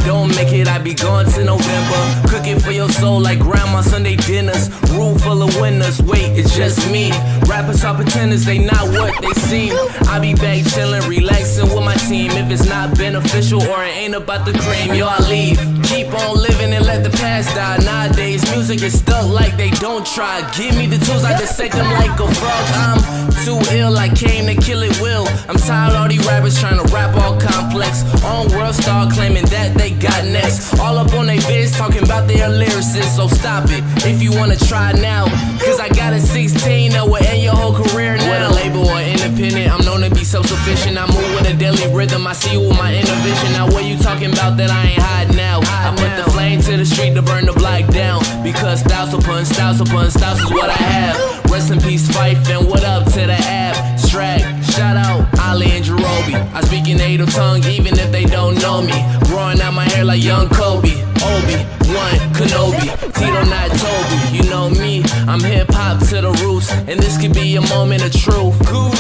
don't make it, I be gone to November. Cooking for your soul like grandma Sunday dinners. Room full of winners, wait, it's just me. Rappers are pretenders, they not what they seem. I be back chillin', relaxing with my team. If it's not beneficial or it ain't about the cream, yo, I leave. Keep on living and let the past die. Nowadays, music is stuck like they don't try. Give me the tools, I dissect them like a frog. I'm too ill, I came to kill it will. I'm tired of all these rappers trying to rap all complex. On world star claiming that they got next. All up on they vids talking about their lyricists. So stop it if you wanna try now. Cause I got a 16 that will end your whole career now. With a label or independent, I'm known to be self-sufficient. I move with a deadly rhythm, I see you with my inner vision. Now what you talking about that I ain't hiding now? I put the flame to the street to burn the block down. Because styles upon styles upon styles is what I have. Rest in peace, Fife, and what up to the app? Strag, shout out, Ali and Jerobi. I speak in native tongue even if they don't know me. Growing out my hair like young Kobe, Obi-Wan Kenobi, Tito not Toby. You know me, I'm hip-hop to the roots, and this could be a moment of truth. Guru.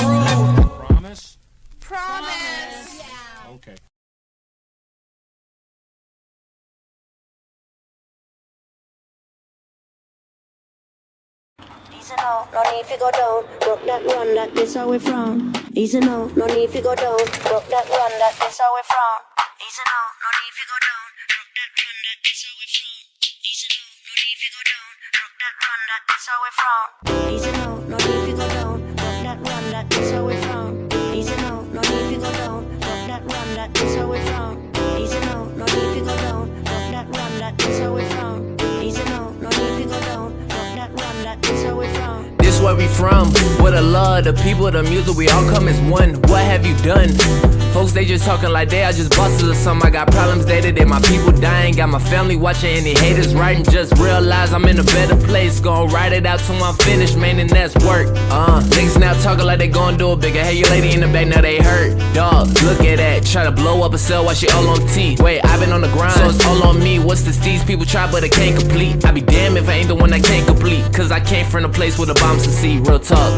Promise? Promise. Yeah. Okay. Easy now, no need to go down. Broke that run, that this how we from. Easy now, no need to go down. Broke that run, that this how we from. Easy now, no need to go down. Broke that run, that this how we from. Easy now, no need to go down. Broke that run, that this how we from. Easy now, no need to go down. Broke that run, that this how we from. Easy now, no need to go down. Broke that run, that this how we from. Easy now, no need to go down. Broke that run, that this how we from. Easy now, no need to go down. Broke that run, that this how we from. This where we from, with the love, the people, the music, we all come as one. What have you done? Folks, they just talking like they are just bosses or something. I got problems day to day, my people dying. Got my family watching, any haters writing. Just realize I'm in a better place. Gonna write it out till I'm finished, man, and that's work. Niggas now talking like they gon' do it bigger. Hey, your lady in the back, now they hurt. Dog, look at that. Try to blow up a cell while she all on T. Wait, I've been on the grind, so it's all on me. What's the steez? People try, but it can't complete. I be damned if I ain't the one that can't complete. Cause I came from a place where the bombs succeed. Real talk.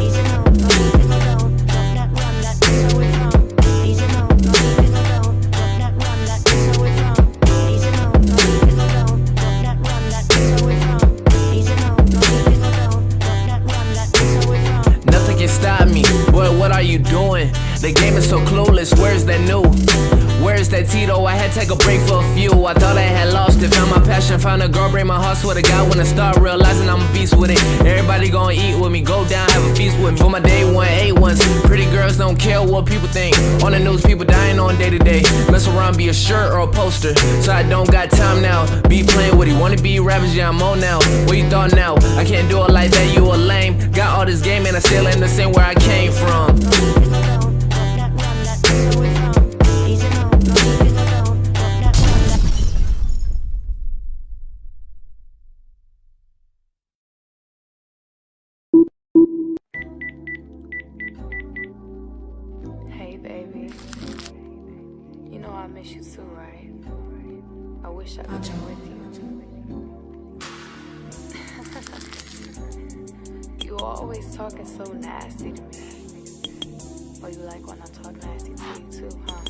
Nothing can stop me. What are you doing? The game is so clueless. Where's that new? Where's that Tito? I had to take a break for a few. I thought I had lost it. Found my passion, found a girl, break my heart. Swear to God, when I start realizing I'm a beast with it. Everybody gonna eat with me, go down, have a feast with me. For my day one, 8 ones. Pretty girls don't care what people think. On the news, people dying on day to day. Mess around, be a shirt or a poster. So I don't got time now. Be playing with it. Wanna be rappers, yeah, I'm on now. What you thought now? I can't do it like that, you a lame. Got all this game and I still ain't the same where I came from. Hey baby, you know I miss you too, right? I wish I could be with you. You always talking so nasty to me. Or you like when I talk nasty to you too, huh?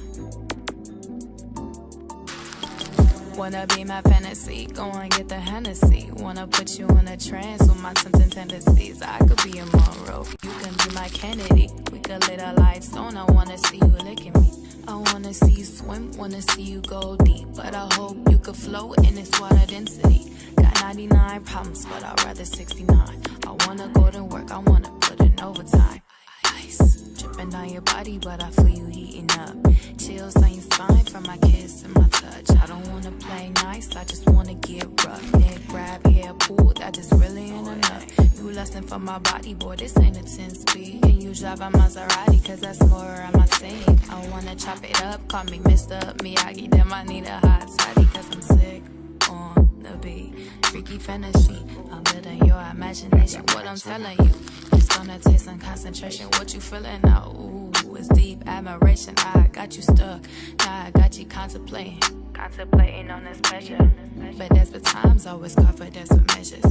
Wanna be my fantasy, go and get the Hennessy. Wanna put you in a trance with my tempting tendencies. I could be a Monroe, you can be my Kennedy. We could lit our lights on, I wanna see you licking me. I wanna see you swim, wanna see you go deep. But I hope you could float in this water density. Got 99 problems, but I'd rather 69. I wanna go to work, I wanna put in overtime. Ice dripping down your body, but I feel you heating up. Chills on your spine from my kiss and my touch. I don't wanna play nice, I just wanna get rough. Neck grab, hair pulled, that just really ain't enough. You lustin' for my body, boy, this ain't a 10-speed. And you drive a Maserati, cause that's more on my scene. I wanna chop it up, call me Mr. Miyagi. Damn, I need a hot toddy, cause I'm sick on the beat. Freaky fantasy, I'm building your imagination. What I'm telling you, it's gonna take some concentration. What you feeling now? Ooh, it's deep admiration. I got you stuck, now I got you contemplating on this pleasure. But desperate times always call for desperate measures.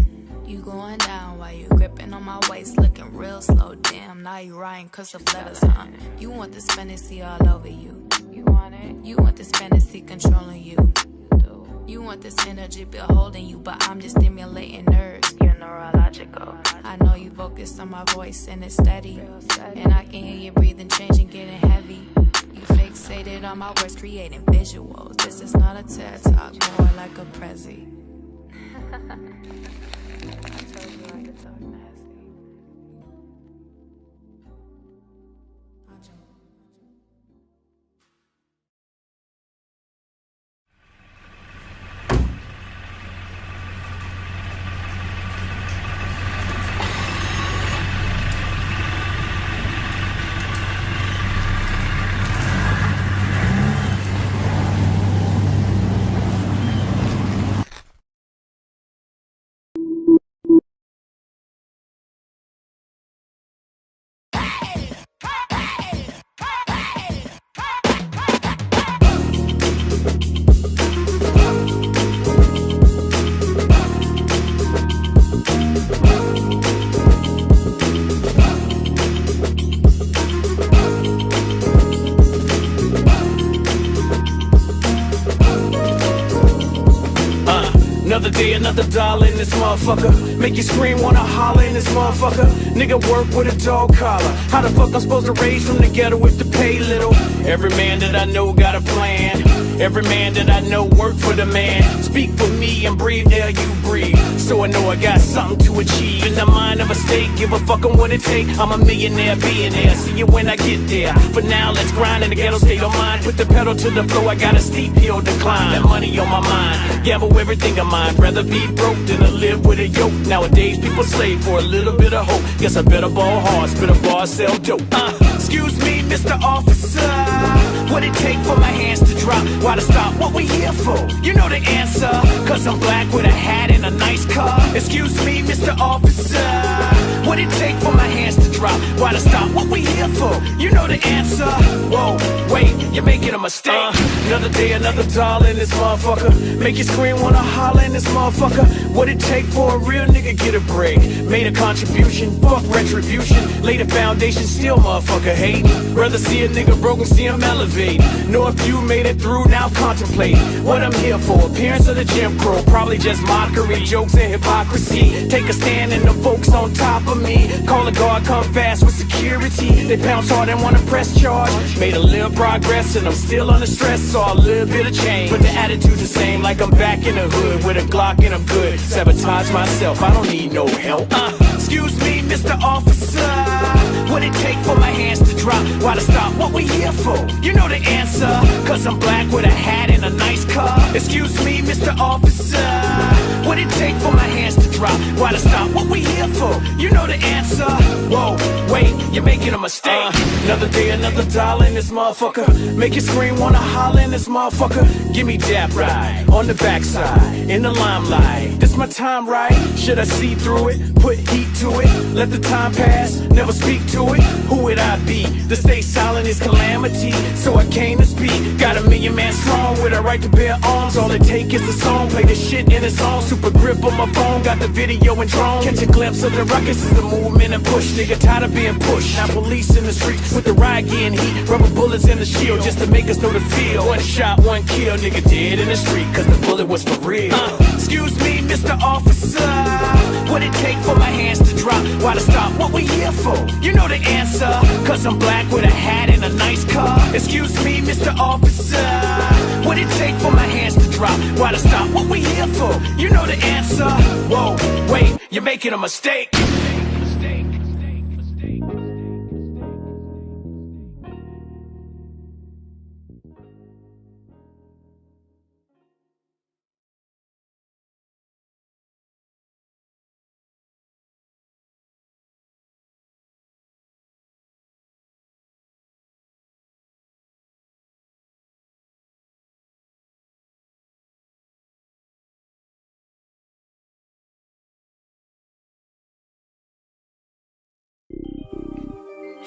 You going down while you gripping on my waist, looking real slow. Damn, now you writing cursive letters, huh? You want this fantasy all over you. You want it? You want this fantasy controlling you. want this energy beholding you, but I'm just stimulating nerves. You're neurological. I know you focus on my voice and it's steady, and I can hear you breathing, changing, getting heavy. You fixated on my words, creating visuals. This is not a TED Talk, more like a Prezi. I told you I could talk nasty. Another day, another dollar in this motherfucker. Make you scream, wanna holler in this motherfucker. Nigga work with a dog collar. How the fuck I'm supposed to raise from the ghetto if to pay little? Every man that I know got a plan. Every man that I know work for the man. Speak for me and breathe there you breathe. So I know I got something to achieve. In the mind of a state, give a fuck on what it take. I'm a millionaire, billionaire. See you when I get there. For now, let's grind in the ghetto state of mind. Put the pedal to the floor, I got a steep hill to climb. That money on my mind, gamble everything of mine. Rather be broke than to live with a yoke. Nowadays, people slave for a little bit of hope. Guess I better ball hard, spit a bar, sell dope. Excuse me, Mr. Officer. What it take for my hands to drop? Why to stop? What we here for? You know the answer. Cause I'm black with a hat and a nice car. Excuse me, Mr. Officer. What it take for my hands to drop? Why to stop? What we here for? You know the answer. Whoa, wait, you're making a mistake. Another day, another dollar in this motherfucker. Make you scream, wanna holler in this motherfucker. What it take for a real nigga get a break? Made a contribution, fuck retribution. Laid a foundation, still motherfucker hating. Rather see a nigga broken, see him elevate. Know if you made it through, now contemplate what I'm here for. Appearance of the Jim Crow, probably just mockery, jokes and hypocrisy. Take a stand and the folks on top of me. Call a guard, come fast with security. They pounce hard and wanna press charge. Made a little progress and I'm still under stress. Saw a little bit of change, but the attitude's the same. Like I'm back in the hood with a Glock and I'm good. Sabotage myself, I don't need no help. Excuse me, Mr. Officer. What it take for my hands to drop? Why to stop? What we here for? You know the answer. Cause I'm black with a hat and a nice car. Excuse me, Mr. Officer. What it take for my hands to drop? Why to stop? What we here for? You know the answer. Whoa, wait, you're making a mistake. Another day, another dollar in this motherfucker. Make you scream, wanna holler in this motherfucker. Give me that ride on the backside, in the limelight. This my time, right? Should I see through it? Put heat to it. Let the time pass, never speak to it. Who would I be? To stay silent is calamity, so I came to speak. Got a million man strong with a right to bear arms. All it take is a song, play the shit in a song. Super grip on my phone, got the video and drone. Catch a glimpse of the ruckus is the movement and push. Nigga tired of being pushed. Now police in the streets with the riot getting heat. Rubber bullets in the shield just to make us know the feel. One shot, one kill, nigga dead in the street cause the bullet was for real. Excuse me, Mr. Officer. What it take for my hands to drop? Why to stop? What we here for? You know the answer. Cause I'm black with a hat and a nice car. Excuse me, Mr. Officer. What it take for my hands to drop? Why to stop? What we here for? You know the answer. Whoa, wait, you're making a mistake.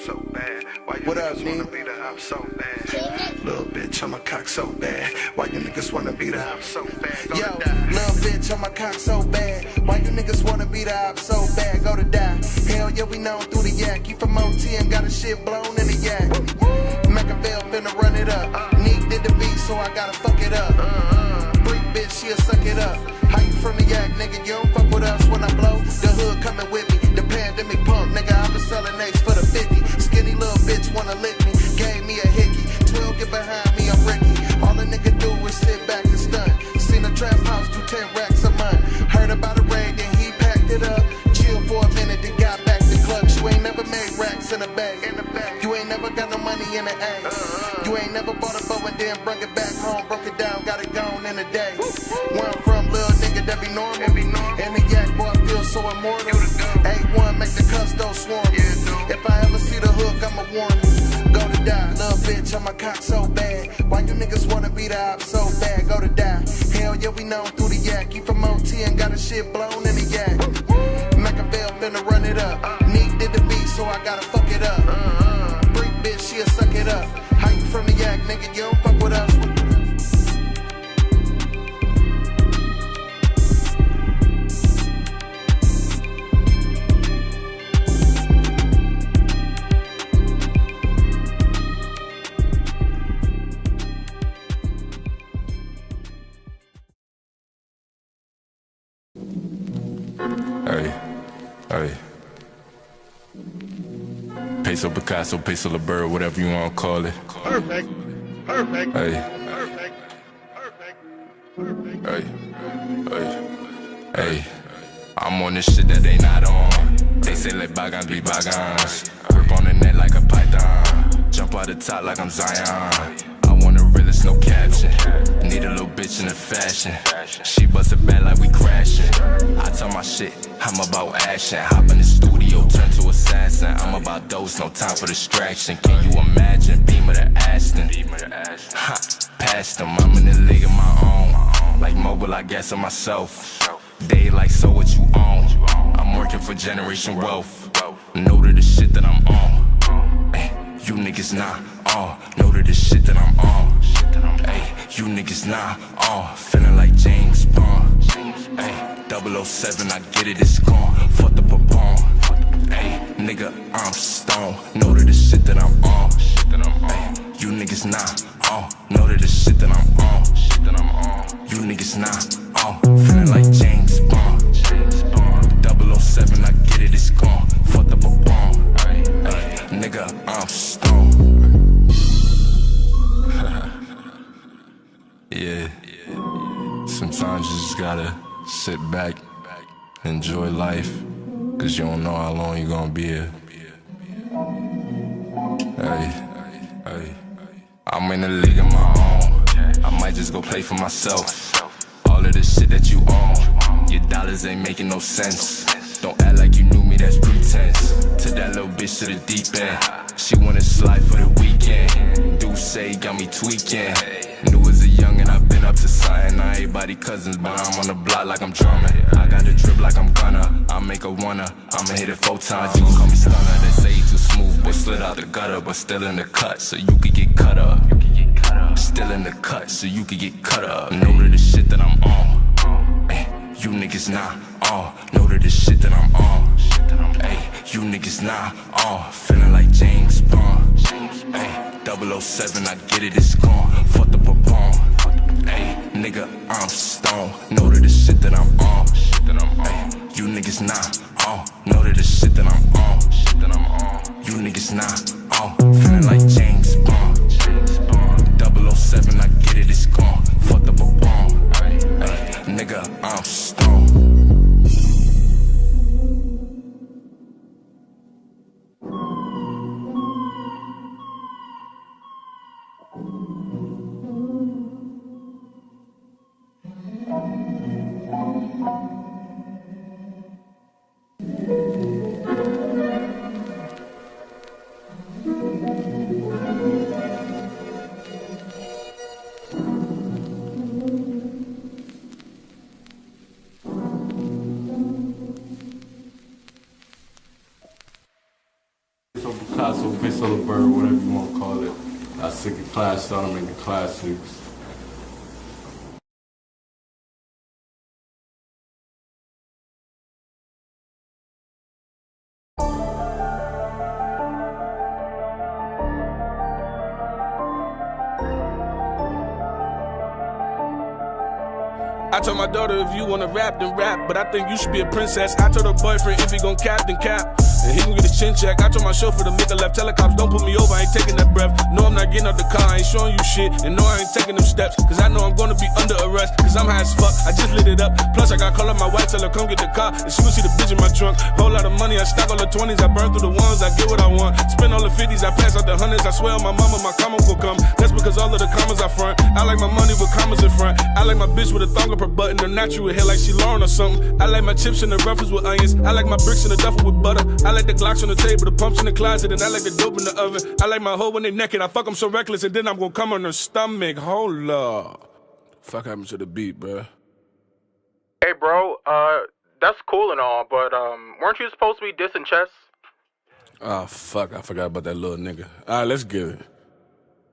So bad. Why you niggas wanna beat her up so bad? Little bitch on my cock so bad. Why you niggas wanna beat her up so bad? Yo, little bitch on my cock so bad. Why you niggas wanna beat her up so bad? Go to die. Hell yeah, we known through the yak. You from OT and got a shit blown in the yak. Machiavelli finna run it up. Nick did the beat, so I gotta fuck it up. Freak bitch, she a suck coming with me. The pandemic pump, nigga, I was selling eggs for the 50. Skinny little bitch wanna lick me, gave me a hickey. 12 get behind me, I'm Ricky. All a nigga do is sit back and stunt. Seen a trap house do 10 racks a month. Heard about a raid, then he packed it up. Chill for a minute, then got back to clutch. You ain't never made racks in a bag. You ain't never got no money in the ass. You ain't never bought a bow and then brought it back home. Broke it down, got it gone in a day. Where I'm from, little nigga, that be normal. And the yak boy feels so immortal. A1 make the custo swarm. If I ever see the hook, I'ma warn you. Go to die, little bitch, I'm a cock so bad. Why you niggas wanna be the op so bad? Go to die. Hell yeah, we known through the yak. You from OT and got a shit blown in the yak. Machiavelli finna run it up. Neek did the beat, so I gotta fuck it up. Freak bitch, she'll suck it up. How you from the yak, nigga? You don't fuck with us. Hey. Peso Picasso, Peso the Bird, whatever you wanna call it. Perfect. Hey. Hey. I'm on this shit that they not on. They say let bygones be bygones. Grip on the net like a python. Jump out the top like I'm Zion. I want a realist, no caption. Need a little bitch in the fashion. She bust it bad like we crashing. I tell my shit, I'm about action. Hop in the studio, turn to assassin. I'm about those, no time for distraction. Can you imagine? Beamer to Aston. Ha, past them, I'm in the league of my own. Like mobile, I guess of myself. They like, so what you own? I'm working for generation wealth. Know to the shit that I'm on. Ay, you niggas not on. Know to the shit that I'm on. Ay, you niggas not on. Feeling like James Bond. Ay, 007, I get it, it's gone. Fuck the Pavone. Ay, nigga, I'm stone. Know to the shit that I'm on. Ay, you niggas not on. Know to the shit that I'm on. You niggas not on. Feeling like James Bond. 007, I get it, it's gone. Fuck the Pavone. Ay, nigga, I'm stone. Yeah. Sometimes you just gotta sit back, enjoy life, cause you don't know how long you gonna be here. Hey, I'm in the league of my own. I might just go play for myself. All of this shit that you own, your dollars ain't making no sense. Don't act like you knew me, that's pretense. To that little bitch to the deep end. She wanna slide for the weekend. Do say got me tweaking. New as a youngin', I've been up to something. Not everybody cousins, but I'm on the block like I'm drumming. I got the drip like I'm gonna. I make a wanna. I'ma hit it 4 times. You gon' call me stunner. They say you too smooth, boy, slid out the gutter, but still in the cut, so you could get cut up. Still in the cut, so you could get cut up. Know to the shit that I'm on. Ay, you niggas not on. Know to the shit that I'm on. Ay, you niggas not on. Feeling like James Bond. Ay, 007, I get it, it's gone. Fuck the Pavone. Ay, nigga, I'm stone. Know to the shit that I'm on. Ay, you niggas not on. Know to the shit that I'm on. You niggas not on. Feeling like James Bond. 007, I get it, it's gone. Fuck the Pavone. Ay, nigga, I'm stone. Picasso, Peso the Bird, whatever you want to call it. I sick of class, started making classics. I told my daughter if you wanna rap, then rap. But I think you should be a princess. I told her boyfriend if he gon' cap, then cap. And he gon' get a chin check. I told my chauffeur to make a left. Tell the cops don't put me over, I ain't taking that breath. No, I'm not getting out the car, I ain't showing you shit. And no, I ain't taking them steps. Cause I know I'm gonna be under arrest. Cause I'm high as fuck, I just lit it up. Plus I got call up my wife, tell her come get the car. And she gon' see the bitch in my trunk. Whole lot of money, I stack all the 20s. I burn through the ones, I get what I want. Spend all the 50s, I pass out the hundreds. I swear on my mama, my comma will come. That's because all of the commas I front. I like my money with commas in front. I like my bitch with a thong up her button. The natural hair like she Lauren or something. I like my chips in the ruffles with onions. I like my bricks in the duffel with butter. I like the Glocks on the table, the pumps in the closet, and I like the dope in the oven. I like my hoe when they naked. I fuck them so reckless, and then I'm gonna come on her stomach. Hold up. Fuck happened to the beat, bro? Hey, bro, that's cool and all, but weren't you supposed to be dissing Chess? Oh, fuck, I forgot about that little nigga. Alright, let's get it.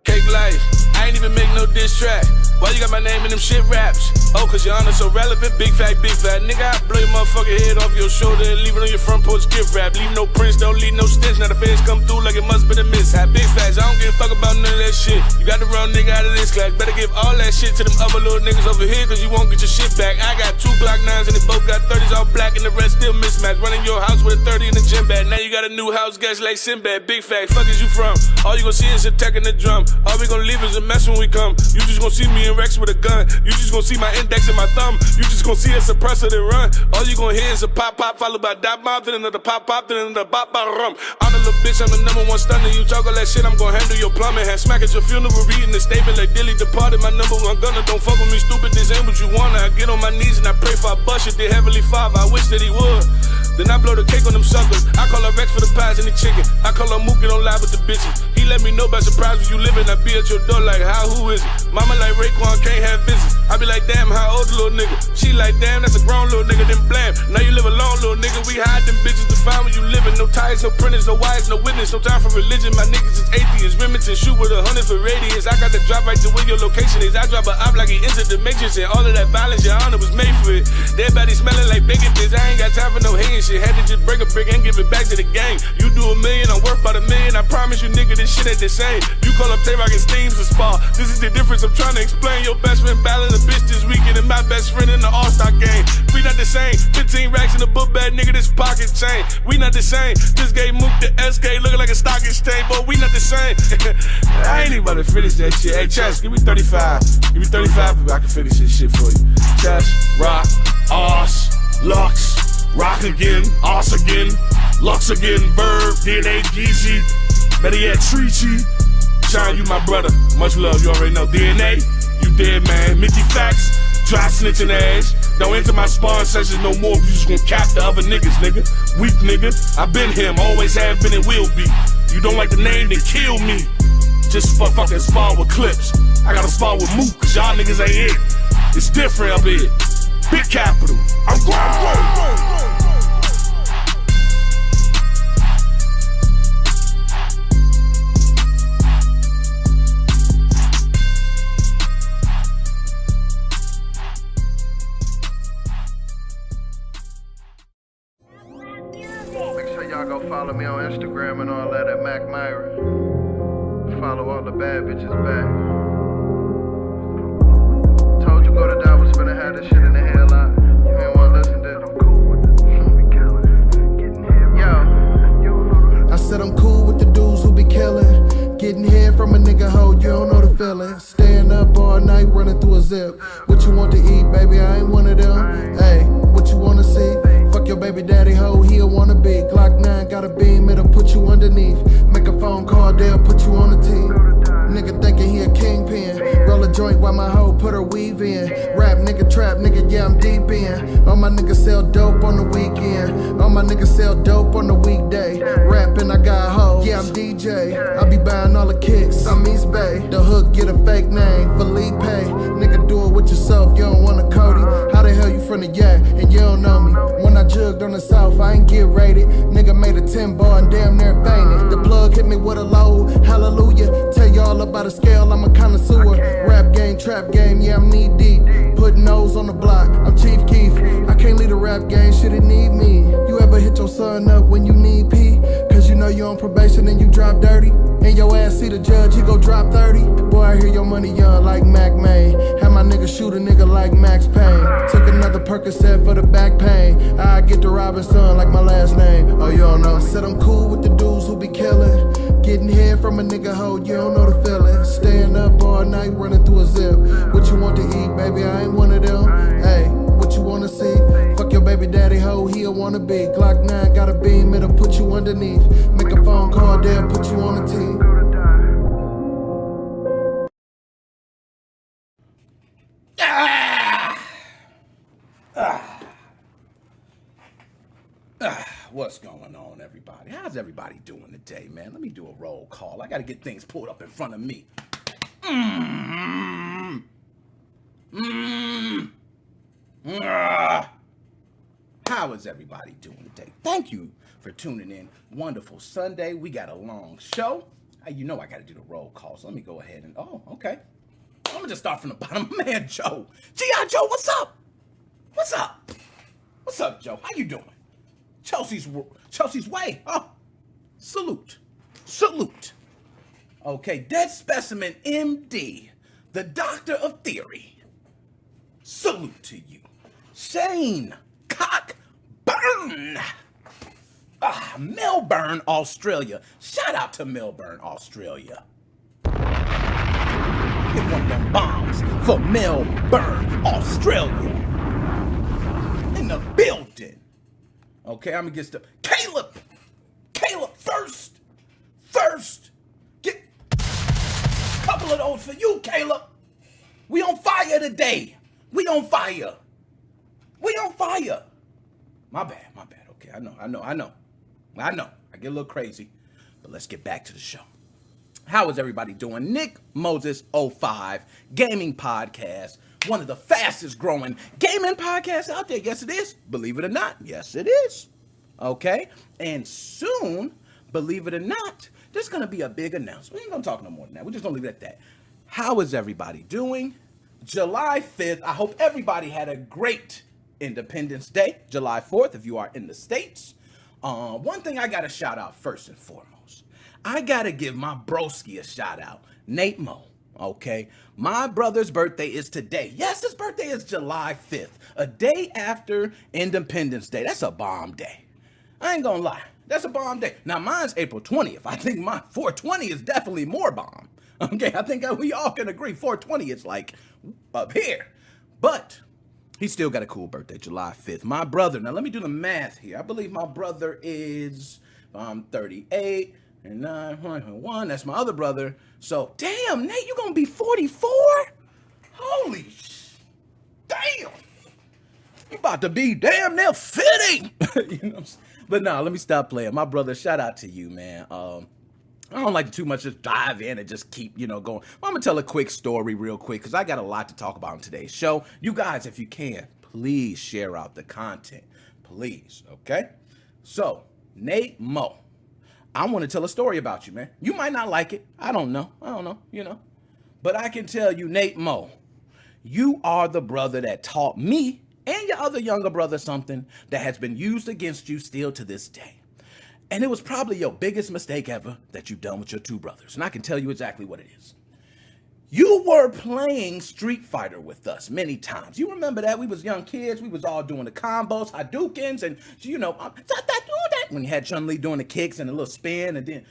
Cake life, I ain't even make no diss track. Why you got my name in them shit raps? Oh, cause your honor so relevant, big fat, nigga, I blow your motherfucking head off your shoulder and leave it on your front porch gift wrap. Leave no prints, don't leave no stench. Now the feds come through like it must been a mishap. Big facts, I don't give a fuck about none of that shit. You got the wrong nigga out of this class. Better give all that shit to them other little niggas over here, cause you won't get your shit back. I got 2 Glock 9s and they both got 30s all black and the rest still mismatched. Running your house with a 30 in the gym bag. Now you got a new house guest like Sinbad. Big facts, fuck is you from? All you gon' see is a tech in the drum. All we gon' leave is a mess when we come. You just gon' see me in Rex with a gun. You just gon' see my index and my thumb. You just gon' see a suppressor that run. All you gon' hear is a pop pop followed by dot mob, then another pop pop, then another pop pop rum. I'm the little bitch, I'm the #1 stunner. You talk all that shit, I'm gon' handle your plumbing. Had smack at your funeral, reading the statement like Dilly departed. My #1 gunner, don't fuck with me, stupid. This ain't what you want. I get on my knees and I pray for a bust it. The Heavenly Father, I wish that he would. Then I blow the cake on them suckers. I call her Rex for the pies and the chicken. I call her Mookie, don't lie with the bitches. He let me know by surprise where you living. I be at your door like, how, who is it? Mama like Raekwon, can't have visits. I be like, damn, how old the little nigga? She like, damn, that's a grown little nigga, then blam. Now you live alone, little nigga. We hide them bitches to find where you living. No ties, no printers, no wires, no witness. No time for religion. My niggas is atheists. Remington shoot with 100 for radius. I got the drop right to where your location is. I drop a op like he entered the matrix. And all of that violence, your honor was made for it. Dead body smelling like bacon bits. I ain't got time for no hating shit. Had to just break a brick and give it back to the gang. You do $1 million, I'm worth about $1 million. I promise you, nigga, this shit ain't the same. You call up Tay-Rock and Steams a spa. This is the difference I'm trying to explain. Your best friend battling a bitch this weekend and my best friend in the All-Star game. We not the same. 15 racks in the book bag, nigga, this pocket chain. We not the same. Just gave Mook the SK looking like a stock exchange, but we not the same. I ain't even about to finish that shit. Hey, Chess, give me 35. Give me 35 if I can finish this shit for you. Chess, Rock, Oz, Lux, Rock again, Oz again, Lux again, Verb, DNA, GC, better yet, Treachy. Shine, you my brother. Much love, you already know. DNA, you dead, man. Mickey Facts, dry snitching ass. Don't enter my sparring sessions no more. You just gon' cap the other niggas, nigga. Weak nigga. I been him, always have been and will be. You don't like the name, then kill me. Just for fucking spar with clips. I gotta spar with Mook, cause y'all niggas ain't it. It's different up here. Big capital. I'm grown. Make sure y'all go follow me on Instagram and all that at Mac Myra. Follow all the bad bitches back. Told you go to Dallas, finna have this shit in the hair lot. You ain't wanna listen to it. I'm cool with the dudes who be killing. Getting here. Yo. I said I'm cool with the dudes who be killing. Getting here from a nigga hoe, you don't know the feeling. Staying up all night, running through a zip. What you want to eat, baby? I ain't one of them. Hey, what you wanna see? Fuck your baby daddy hoe, he'll wanna be. Glock 9 got a beam, it'll put you underneath. Make a phone call, they'll put you on the team. Nigga thinking he a kingpin. Roll a joint while my hoe put her weave in. Rap nigga, trap nigga, yeah I'm deep in. All my niggas sell dope on the weekend. All my niggas sell dope on the weekday. Rapping, I got hoes, yeah I'm DJ. I be buying all the kicks, I'm East Bay. The hook get a fake name, Felipe. Nigga do it with yourself, you don't want a Cody. How the hell you from the Yak and you don't know me? When I jugged on the South, I ain't get rated. Nigga made a 10 bar and damn near fainted. The plug hit me with a load, hallelujah. Tell y'all about a scale, I'm a connoisseur. Rap game, trap game, yeah I'm knee deep. Putting nose on the block, I'm Chief Keef. I can't lead a rap game, shit it need me. You ever hit your son up when you need pee? Cause you know you on probation and you drop dirty. And your ass see the judge, he go drop 30. Boy, I hear your money young like Mac May. Have my nigga nigga shoot a nigga like Max Payne. Took another Percocet for the back pain. I get the Robinson like my last name. Oh, you don't know. I said I'm cool with the dudes who be killing. Getting here from a nigga hoe, you don't know the feeling. Staying up all night, running through a zip. What you want to eat, baby? I ain't one of them. Hey, what you wanna see? Fuck your baby daddy hoe, he a wanna be. Glock 9 got a beam, it'll put you underneath. Make a phone call, they'll put you on the team. What's going on, everybody? How's everybody doing today, man? Let me do a roll call. I got to get things pulled up in front of me. How is everybody doing today? Thank you for tuning in. Wonderful Sunday. We got a long show. You know I got to do the roll call, so let me go ahead and... Oh, okay. I'm going to just start from the bottom. Man, Joe. G.I. Joe, what's up? What's up? What's up, Joe? How you doing? Chelsea's way. Oh, salute. Okay, Dead Specimen MD, the doctor of theory. Salute to you. Shane Cockburn. Melbourne, Australia. Shout out to Melbourne, Australia. Hit one of them bombs for Melbourne, Australia. In the building. Okay, I'm gonna get stuff. Caleb, first. Get a couple of those for you, Caleb. We on fire today. We on fire. My bad. Okay, I know. I get a little crazy, but let's get back to the show. How is everybody doing? NickMoses05 gaming podcast. One of the fastest growing gaming podcasts out there. Yes, it is. Believe it or not. Yes, it is. Okay. And soon, believe it or not, there's going to be a big announcement. We ain't going to talk no more than that. We're just going to leave it at that. How is everybody doing? July 5th. I hope everybody had a great Independence Day. July 4th, if you are in the States. One thing I got to shout out first and foremost. I got to give my broski a shout out. Nate Mo. Okay, my brother's birthday is today. Yes, his birthday is July 5th, a day after Independence Day. That's a bomb day. I ain't gonna lie. That's a bomb day. Now, mine's April 20th. I think my 420 is definitely more bomb. Okay, I think we all can agree 420 is like up here. But he still got a cool birthday, July 5th. My brother, now let me do the math here. I believe my brother is 38. And 9.1, that's my other brother. So, damn, Nate, you gonna be 44? Holy damn. You about to be damn near 50. You know, but no, let me stop playing. My brother, shout out to you, man. I don't like to too much just dive in and just keep, going. Well, I'm gonna tell a quick story real quick because I got a lot to talk about in today's show. You guys, if you can, please share out the content. Please, okay? So, Nate Mo. I want to tell a story about you, man. You might not like it. I don't know, But I can tell you, Nate Mo, you are the brother that taught me and your other younger brother something that has been used against you still to this day. And it was probably your biggest mistake ever that you've done with your two brothers. And I can tell you exactly what it is. You were playing Street Fighter with us many times. You remember that? We was young kids. We was all doing the combos, Hadoukens, and, when you had Chun-Li doing the kicks and a little spin, and then,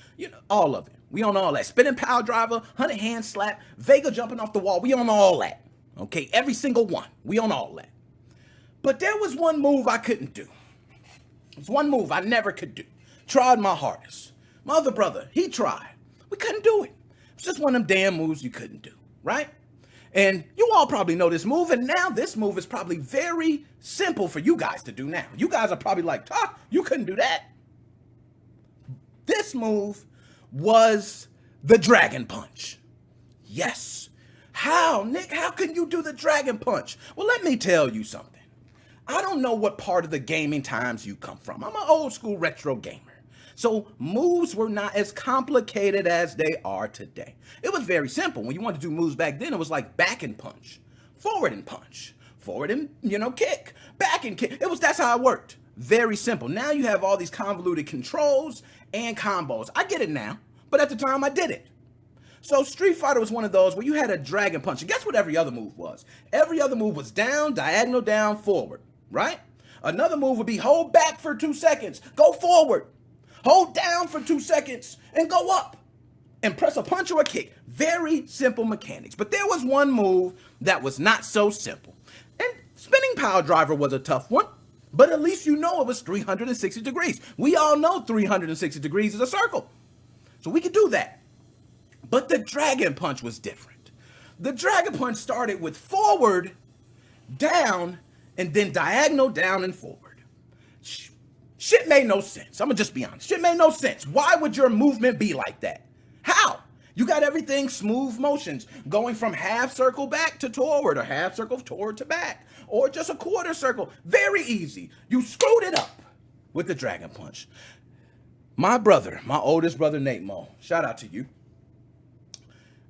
all of it. We on all that. Spinning power driver, 100 hand slap, Vega jumping off the wall. We on all that. Okay? Every single one. We on all that. But there was one move I couldn't do. There's one move I never could do. Tried my hardest. My other brother, he tried. We couldn't do it. It's just one of them damn moves you couldn't do, right? And you all probably know this move, and now this move is probably very simple for you guys to do now. You guys are probably like, you couldn't do that. This move was the Dragon Punch. Yes. How, Nick? How can you do the Dragon Punch? Well, let me tell you something. I don't know what part of the gaming times you come from. I'm an old school retro gamer. So moves were not as complicated as they are today. It was very simple. When you wanted to do moves back then, it was like back and punch, forward and punch, forward and, kick, back and kick. That's how it worked. Very simple. Now you have all these convoluted controls and combos. I get it now, but at the time I did it. So Street Fighter was one of those where you had a dragon punch. And guess what every other move was? Every other move was down, diagonal, down, forward, right? Another move would be hold back for 2 seconds, go forward. Hold down for 2 seconds and go up. And press a punch or a kick. Very simple mechanics. But there was one move that was not so simple. And spinning power driver was a tough one. But at least you know it was 360 degrees. We all know 360 degrees is a circle. So we could do that. But the dragon punch was different. The dragon punch started with forward, down, and then diagonal down and forward. Shit made no sense. I'm gonna just be honest. Shit made no sense. Why would your movement be like that? How? You got everything smooth motions going from half circle back to forward or half circle toward to back or just a quarter circle. Very easy. You screwed it up with the dragon punch. My brother, my oldest brother, Nate Mo, shout out to you.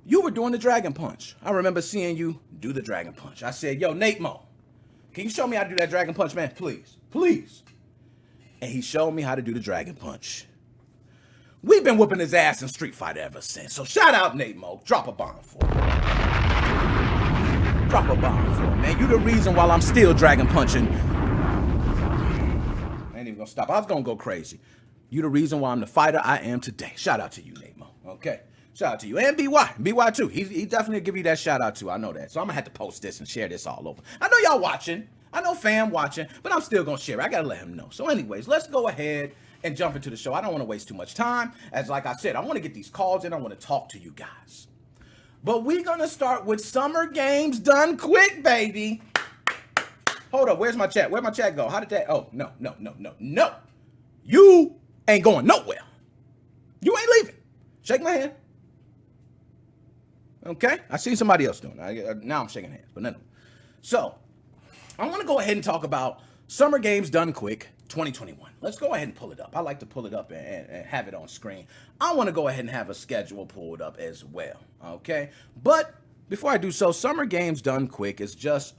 You were doing the dragon punch. I remember seeing you do the dragon punch. I said, yo, Nate Mo, can you show me how to do that dragon punch, man? Please, please. And he showed me how to do the dragon punch. We've been whooping his ass in Street Fighter ever since. So shout out Nate Mo. Drop a bomb for him. Drop a bomb for him, man. You the reason why I'm still dragon punching. I ain't even gonna stop. I was gonna go crazy. You the reason why I'm the fighter I am today. Shout out to you, Nate Mo. Okay. Shout out to you. And BY too. He definitely give you that shout out too. I know that. So I'm gonna have to post this and share this all over. I know y'all watching. I know fam watching, but I'm still gonna share it. I gotta let him know. So anyways, let's go ahead and jump into the show. I don't want to waste too much time. As like I said, I want to get these calls in. I want to talk to you guys. But we're going to start with Summer Games Done Quick, baby. Hold up. Where's my chat? Where'd my chat go? How did that? Oh, no. You ain't going nowhere. You ain't leaving. Shake my hand. Okay? I see somebody else doing it. Now I'm shaking hands. But no. So, I want to go ahead and talk about Summer Games Done Quick 2021. Let's go ahead and pull it up. I like to pull it up and have it on screen. I want to go ahead and have a schedule pulled up as well. Okay. But before I do so, Summer Games Done Quick is just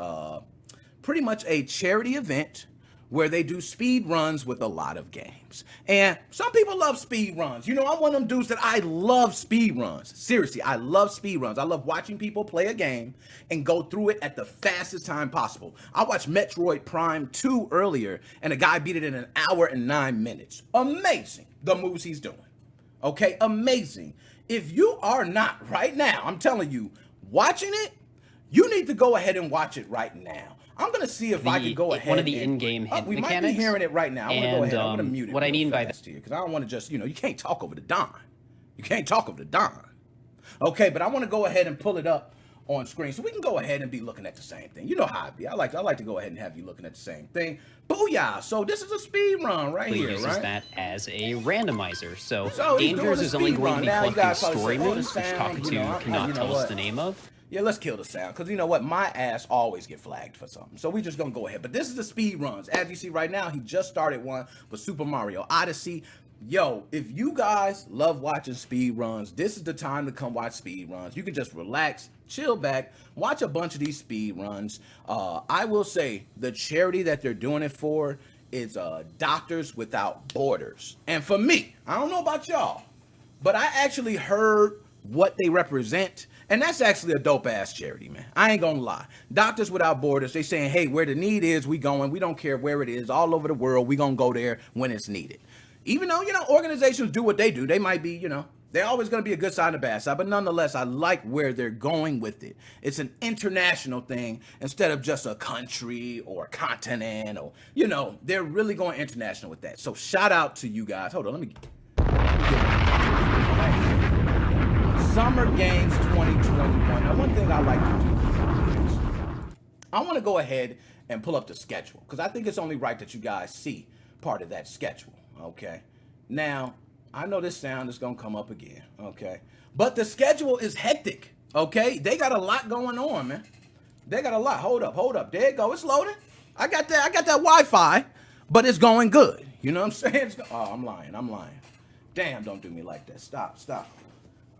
pretty much a charity event where they do speed runs with a lot of games. And some people love speed runs. You know, I'm one of them dudes that I love speed runs. Seriously, I love speed runs. I love watching people play a game and go through it at the fastest time possible. I watched Metroid Prime 2 earlier, and a guy beat it in 1 hour and 9 minutes. Amazing, the moves he's doing. Okay, amazing. If you are not right now, I'm telling you, watching it, you need to go ahead and watch it right now. I'm going to see if I can go ahead. One of the in-game hit we mechanics. might be hearing it right now. I'm going to go ahead. I'm going to mute it. What I mean by that, because I don't want to just, you can't talk over the Don. You can't talk over the Don. Okay, but I want to go ahead and pull it up on screen so we can go ahead and be looking at the same thing. You know how I be. I like to go ahead and have you looking at the same thing. Booyah! So this is a speed run right here, uses right? that as a randomizer. So he's doing Dangers a is only speed going run. to be Now, you collecting guys probably story say, oh, the moves, which sound, Talkatoo cannot tell us the name of. Yeah, let's kill the sound, because you know what? My ass always get flagged for something. So we just gonna go ahead. But this is the speed runs. As you see right now, he just started one with Super Mario Odyssey. Yo, if you guys love watching speed runs, this is the time to come watch speed runs. You can just relax, chill back, watch a bunch of these speed runs. I will say the charity that they're doing it for is Doctors Without Borders. And for me, I don't know about y'all, but I actually heard what they represent. And that's actually a dope ass charity, man. I ain't gonna lie. Doctors Without Borders, they saying, hey, where the need is, we going. We don't care where it is. All over the world, we gonna go there when it's needed. Even though, organizations do what they do. They might be, they're always gonna be a good side and a bad side. But nonetheless, I like where they're going with it. It's an international thing instead of just a country or a continent or, they're really going international with that. So shout out to you guys. Hold on, let me get Summer Games 2021. Now, one thing I like to do is I want to go ahead and pull up the schedule because I think it's only right that you guys see part of that schedule, okay? Now, I know this sound is going to come up again, okay? But the schedule is hectic, okay? They got a lot going on, man. They got a lot. Hold up. There it go. It's loading. I got that Wi-Fi, but it's going good. You know what I'm saying? I'm lying. Damn, don't do me like that. Stop.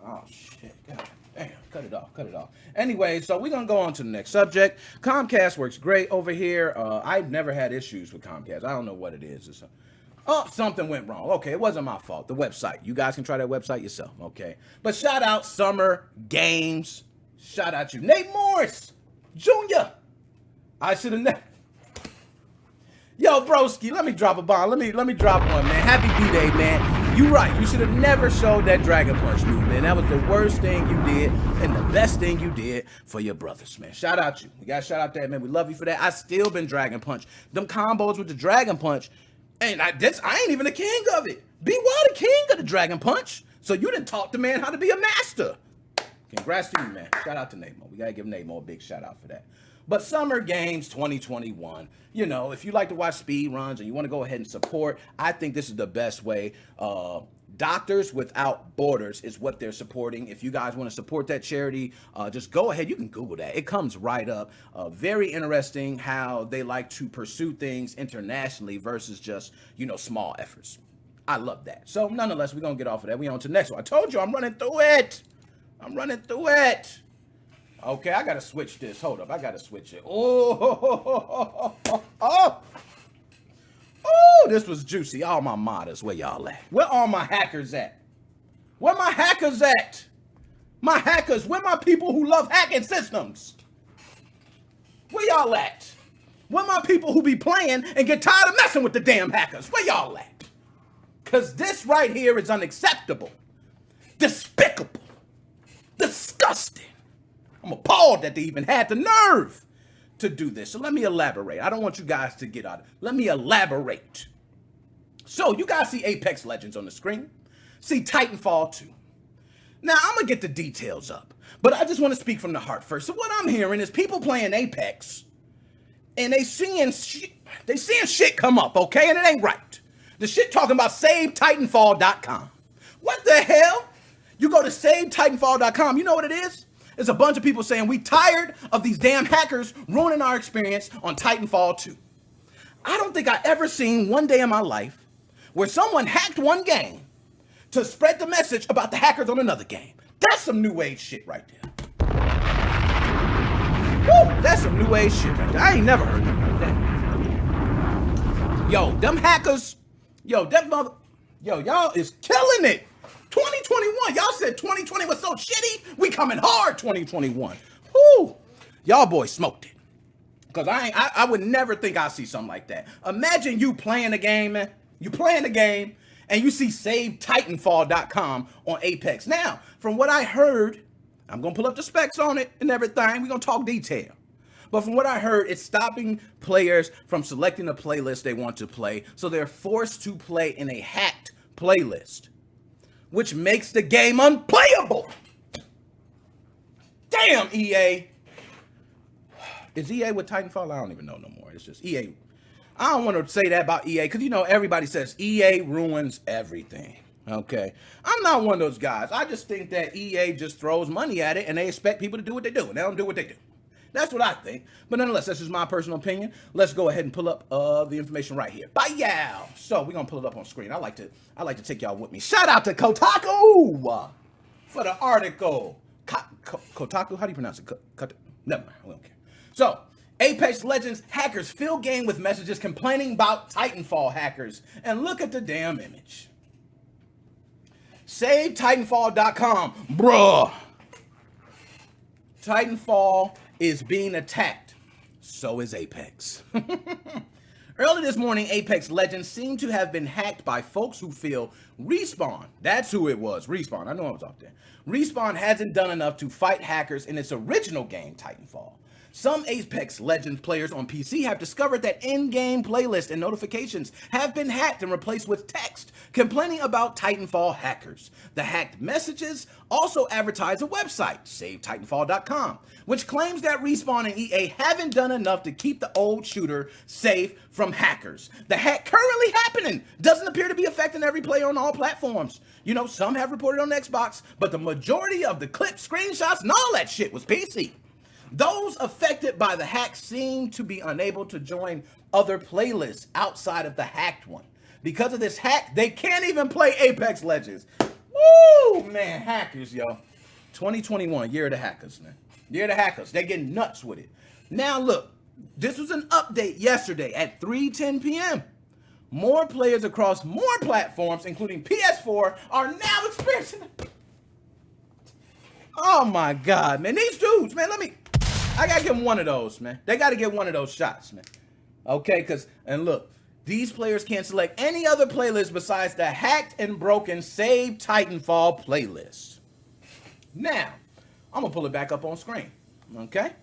Oh, shit. God damn. Cut it off. Anyway, so we're going to go on to the next subject. Comcast works great over here. I've never had issues with Comcast. I don't know what it is. Oh, something went wrong. Okay, it wasn't my fault. The website. You guys can try that website yourself, okay? But shout out Summer Games. Shout out you. Nate Morris Jr. I should have never. Yo, broski, let me drop a bomb. Let me drop one, man. Happy B-Day, man. You right. You should have never showed that Dragon Punch move, man. That was the worst thing you did and the best thing you did for your brothers, man. Shout out you. We got to shout out that, man. We love you for that. I still been Dragon Punch. Them combos with the Dragon Punch, and I ain't even the king of it. B.Y. the king of the Dragon Punch. So you didn't talk to man how to be a master. Congrats to you, man. Shout out to NickMo. We got to give NickMo a big shout out for that. But Summer Games 2021, you know, if you like to watch speed runs and you want to go ahead and support, I think this is the best way. Doctors Without Borders is what they're supporting. If you guys want to support that charity, just go ahead. You can Google that. It comes right up. Very interesting how they like to pursue things internationally versus just, you know, small efforts. I love that. So nonetheless, we're going to get off of that. We on to the next one. I told you I'm running through it. Okay, I gotta switch this. Hold up, I gotta switch it. Oh, this was juicy. All my modders, where y'all at? Where all my hackers at? Where my hackers at? My hackers, where my people who love hacking systems? Where y'all at? Where my people who be playing and get tired of messing with the damn hackers? Where y'all at? Because this right here is unacceptable, despicable, disgusting. I'm appalled that they even had the nerve to do this. So let me elaborate. I don't want you guys to get out of it. Let me elaborate. So you guys see Apex Legends on the screen. See Titanfall 2. Now I'm going to get the details up, but I just want to speak from the heart first. So what I'm hearing is people playing Apex and they seeing shit come up, okay? And it ain't right. The shit talking about SaveTitanfall.com. What the hell? You go to SaveTitanfall.com. You know what it is? It's a bunch of people saying we tired of these damn hackers ruining our experience on Titanfall 2. I don't think I ever seen one day in my life where someone hacked one game to spread the message about the hackers on another game. That's some new age shit right there. Woo, that's some new age shit right there. I ain't never heard nothing like that. Yo, them hackers, y'all is killing it. 2021, y'all said 2020 was so shitty. We coming hard 2021. Whoo, y'all boys smoked it. Cause I would never think I'd see something like that. Imagine you playing a game, man. You playing the game and you see SaveTitanfall.com on Apex. Now, from what I heard, I'm gonna pull up the specs on it and everything. We're gonna talk detail. But from what I heard, it's stopping players from selecting the playlist they want to play. So they're forced to play in a hacked playlist, which makes the game unplayable. Damn, EA. Is EA with Titanfall? I don't even know no more. It's just EA. I don't want to say that about EA because, you know, everybody says EA ruins everything. Okay. I'm not one of those guys. I just think that EA just throws money at it and they expect people to do what they do. And they don't do what they do. That's what I think. But nonetheless, that's just my personal opinion. Let's go ahead and pull up the information right here. Bye, y'all. So we're gonna pull it up on screen. I like to take y'all with me. Shout out to Kotaku for the article. Kotaku? How do you pronounce it? Never mind. We don't care. So Apex Legends hackers fill game with messages complaining about Titanfall hackers. And look at the damn image. SaveTitanfall.com. Bruh. Titanfall is being attacked. So is Apex. Early this morning, Apex Legends seemed to have been hacked by folks who feel Respawn. That's who it was. Respawn. I know I was out there. Respawn hasn't done enough to fight hackers in its original game, Titanfall. Some Apex Legends players on PC have discovered that in-game playlists and notifications have been hacked and replaced with text, complaining about Titanfall hackers. The hacked messages also advertise a website, SaveTitanfall.com, which claims that Respawn and EA haven't done enough to keep the old shooter safe from hackers. The hack currently happening doesn't appear to be affecting every player on all platforms. You know, some have reported on Xbox, but the majority of the clips, screenshots, and all that shit was PC. Those affected by the hack seem to be unable to join other playlists outside of the hacked one. Because of this hack, they can't even play Apex Legends. Woo, man, hackers, yo. 2021, year of the hackers, man. Year of the hackers. They're getting nuts with it. Now, look, this was an update yesterday at 3:10 p.m. more players across more platforms, including PS4, are now experiencing. Oh my God, man. These dudes, man, I gotta give them one of those, man. They gotta get one of those shots, man. Okay, and look, these players can't select any other playlist besides the hacked and broken Save Titanfall playlist. Now, I'm gonna pull it back up on screen, okay?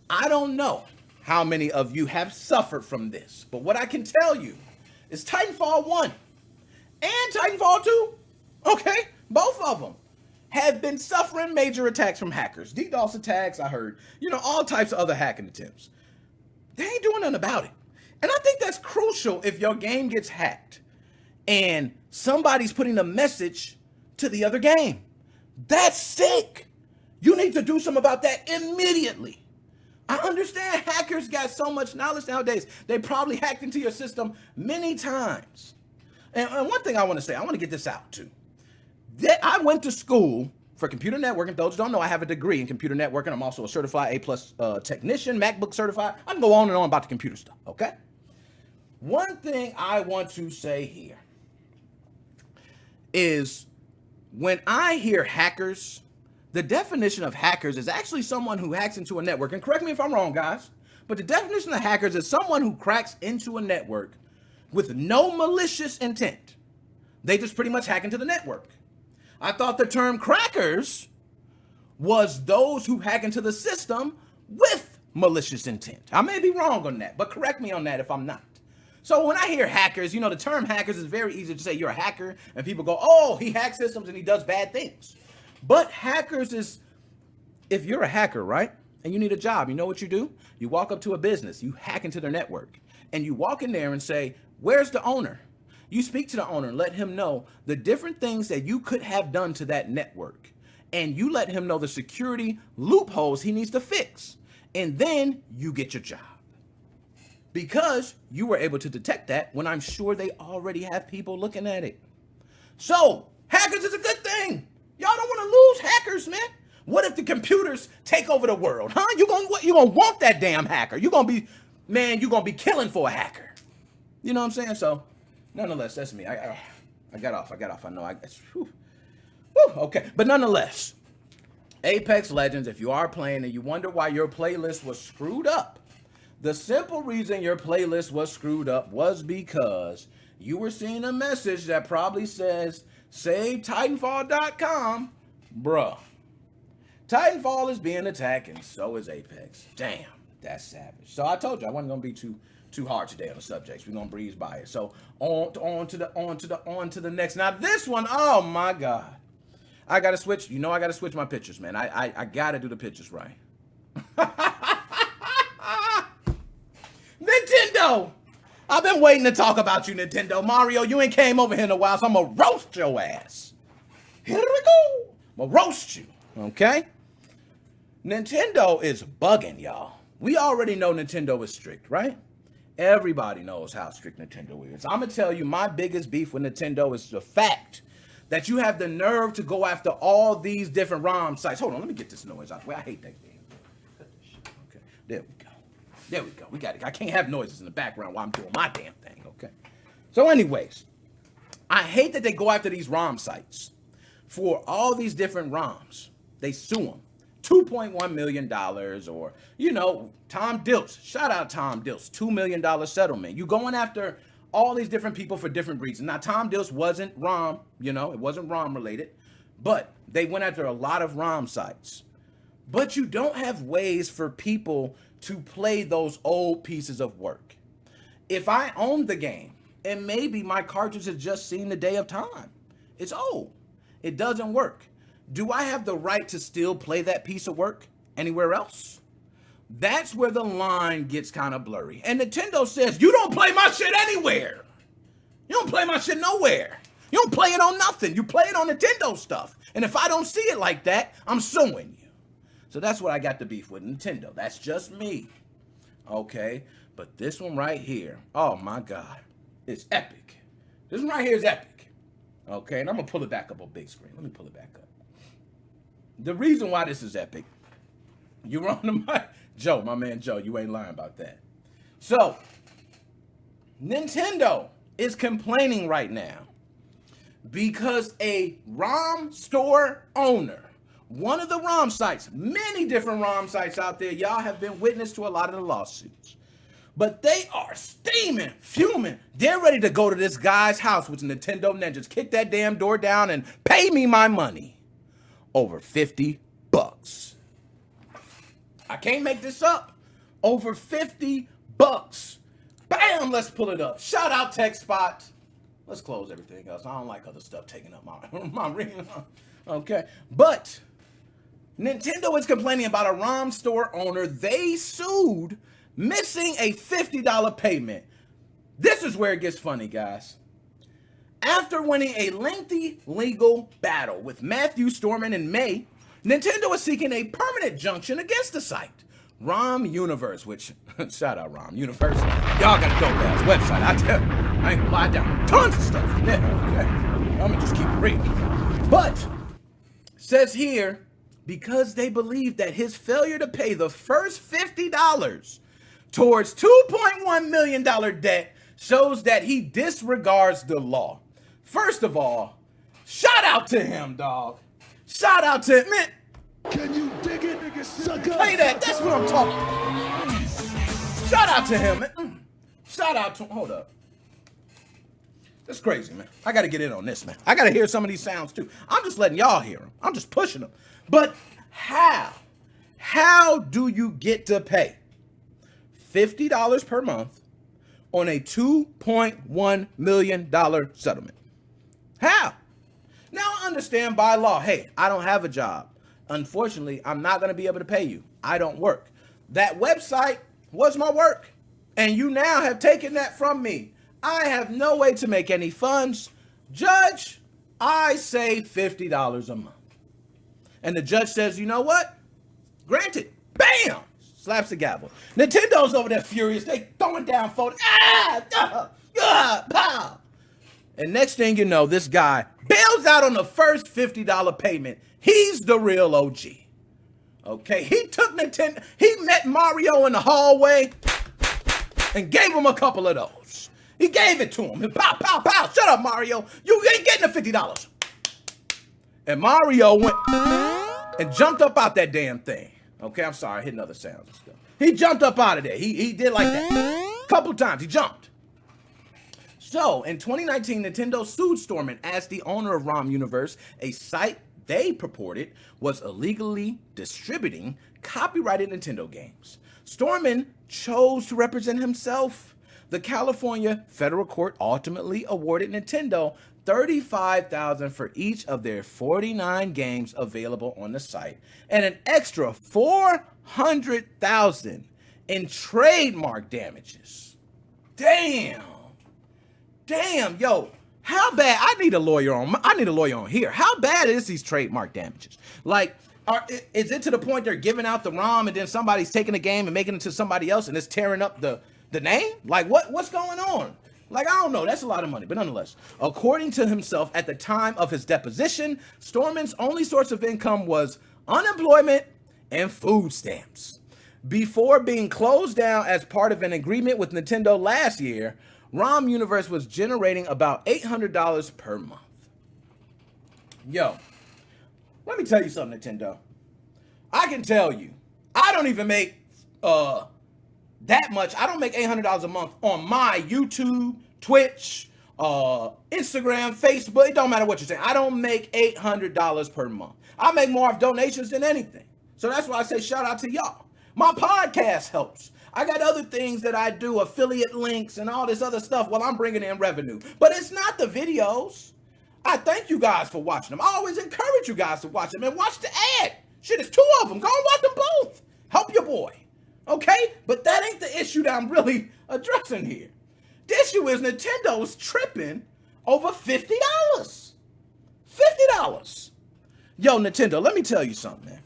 I don't know how many of you have suffered from this, but what I can tell you is Titanfall 1 and Titanfall 2, okay, both of them have been suffering major attacks from hackers. DDoS attacks, I heard, all types of other hacking attempts. They ain't doing nothing about it. And I think that's crucial if your game gets hacked and somebody's putting a message to the other game. That's sick. You need to do something about that immediately. I understand hackers got so much knowledge nowadays. They probably hacked into your system many times. And one thing I want to say, I want to get this out too. I went to school for computer networking. Those who don't know, I have a degree in computer networking. I'm also a certified A+ technician, MacBook certified. I can go on and on about the computer stuff, okay? One thing I want to say here is when I hear hackers, the definition of hackers is actually someone who hacks into a network. And correct me if I'm wrong, guys, but the definition of hackers is someone who cracks into a network with no malicious intent. They just pretty much hack into the network. I thought the term crackers was those who hack into the system with malicious intent. I may be wrong on that, but correct me on that if I'm not. So when I hear hackers, the term hackers is very easy to say you're a hacker, and people go, oh, he hacks systems and he does bad things. But hackers is, if you're a hacker, right, and you need a job, you know what you do? You walk up to a business, you hack into their network, and you walk in there and say, where's the owner? You speak to the owner and let him know the different things that you could have done to that network. And you let him know the security loopholes he needs to fix. And then you get your job. Because you were able to detect that when I'm sure they already have people looking at it. So, hackers is a good thing. Y'all don't want to lose hackers, man. What if the computers take over the world, huh? You gonna want that damn hacker. You're gonna be killing for a hacker. You know what I'm saying? So, nonetheless, that's me. I got off. I know. Okay. But nonetheless, Apex Legends, if you are playing and you wonder why your playlist was screwed up, the simple reason your playlist was screwed up was because you were seeing a message that probably says, save Titanfall.com. Bruh. Titanfall is being attacked and so is Apex. Damn, that's savage. So I told you I wasn't going to be too hard today on the subjects. We're gonna breeze by it. So on to the next. Now this one, oh my God. I gotta switch. I gotta switch my pictures, man. I gotta do the pictures right. Nintendo! I've been waiting to talk about you, Nintendo. Mario, you ain't came over here in a while, so I'm gonna roast your ass. Here we go. I'm gonna roast you, okay? Nintendo is bugging, y'all. We already know Nintendo is strict, right? Everybody knows how strict Nintendo is. I'm going to tell you, my biggest beef with Nintendo is the fact that you have the nerve to go after all these different ROM sites. Hold on, let me get this noise out the way. I hate that thing. Cut this shit. Okay, there we go. We got it. I can't have noises in the background while I'm doing my damn thing, okay? So anyways, I hate that they go after these ROM sites for all these different ROMs. They sue them. $2.1 million or, Tom Dilts. Shout out Tom Dilts. $2 million settlement. You going after all these different people for different reasons. Now, Tom Dilts wasn't ROM, it wasn't ROM related, but they went after a lot of ROM sites. But you don't have ways for people to play those old pieces of work. If I own the game, and maybe my cartridge has just seen the day of time, it's old. It doesn't work. Do I have the right to still play that piece of work anywhere else? That's where the line gets kind of blurry. And Nintendo says, you don't play my shit anywhere. You don't play my shit nowhere. You don't play it on nothing. You play it on Nintendo stuff. And if I don't see it like that, I'm suing you. So that's what I got the beef with Nintendo. That's just me. Okay. But this one right here, oh my God, it's epic. This one right here is epic. Okay. And I'm going to pull it back up on big screen. Let me pull it back up. The reason why this is epic, you were on the mic. Joe, my man Joe, you ain't lying about that. So, Nintendo is complaining right now because a ROM store owner, one of the ROM sites, many different ROM sites out there, y'all have been witness to a lot of the lawsuits. But they are steaming, fuming. They're ready to go to this guy's house with Nintendo Ninjas, kick that damn door down and pay me my money. Over $50. I can't make this up. Over $50. Bam, let's pull it up. Shout out TechSpot. Let's close everything else. I don't like other stuff taking up my ring. Okay, but Nintendo is complaining about a ROM store owner they sued, missing a $50 payment. This is where it gets funny, guys. After winning a lengthy legal battle with Matthew Storman in May, Nintendo is seeking a permanent injunction against the site. ROM Universe, which, shout out ROM Universe, y'all got a dope ass website, I tell you. I ain't gonna lie down, tons of stuff from there, okay? I'm gonna just keep it real. But, says here, because they believe that his failure to pay the first $50 towards $2.1 million debt shows that he disregards the law. First of all, shout out to him, dog. Shout out to him, man. Can you dig it, nigga? Sucker. Play that. That's what I'm talking about. Shout out to him, man. Shout out to him. Hold up. That's crazy, man. I got to get in on this, man. I got to hear some of these sounds, too. I'm just letting y'all hear them. I'm just pushing them. But how? How do you get to pay $50 per month on a $2.1 million settlement? How? Now, I understand by law, hey, I don't have a job. Unfortunately, I'm not going to be able to pay you. I don't work. That website was my work, and you now have taken that from me. I have no way to make any funds. Judge, I say $50 a month. And the judge says, you know what? Granted. Bam! Slaps the gavel. Nintendo's over there furious. They throwing down photos. Pow! And next thing you know, this guy bails out on the first $50 payment. He's the real OG. Okay, he took Nintendo, he met Mario in the hallway and gave him a couple of those. He gave it to him. Pow, pow, pow. Shut up, Mario. You ain't getting the $50. And Mario went and jumped up out that damn thing. Okay, I'm sorry, hitting other sounds and stuff. He jumped up out of there. He did like that. A couple times, he jumped. So, in 2019, Nintendo sued Storman as the owner of ROM Universe, a site they purported was illegally distributing copyrighted Nintendo games. Storman chose to represent himself. The California federal court ultimately awarded Nintendo $35,000 for each of their 49 games available on the site, and an extra $400,000 in trademark damages. Damn, yo, how bad? I need a lawyer on here. How bad is these trademark damages? Like, is it to the point they're giving out the ROM and then somebody's taking the game and making it to somebody else and it's tearing up the name? Like, what's going on? Like, I don't know. That's a lot of money. But nonetheless, according to himself, at the time of his deposition, Storman's only source of income was unemployment and food stamps. Before being closed down as part of an agreement with Nintendo last year, ROM Universe was generating about $800 per month. Yo, let me tell you something, Nintendo. I can tell you, I don't even make that much. I don't make $800 a month on my YouTube, Twitch, Instagram, Facebook. It don't matter what you're saying. I don't make $800 per month. I make more off donations than anything. So that's why I say shout out to y'all. My podcast helps. I got other things that I do, affiliate links and all this other stuff while I'm bringing in revenue. But it's not the videos. I thank you guys for watching them. I always encourage you guys to watch them and watch the ad. Shit, it's 2 of them. Go and watch them both. Help your boy. Okay? But that ain't the issue that I'm really addressing here. The issue is Nintendo's tripping over $50. $50. Yo, Nintendo, let me tell you something, man.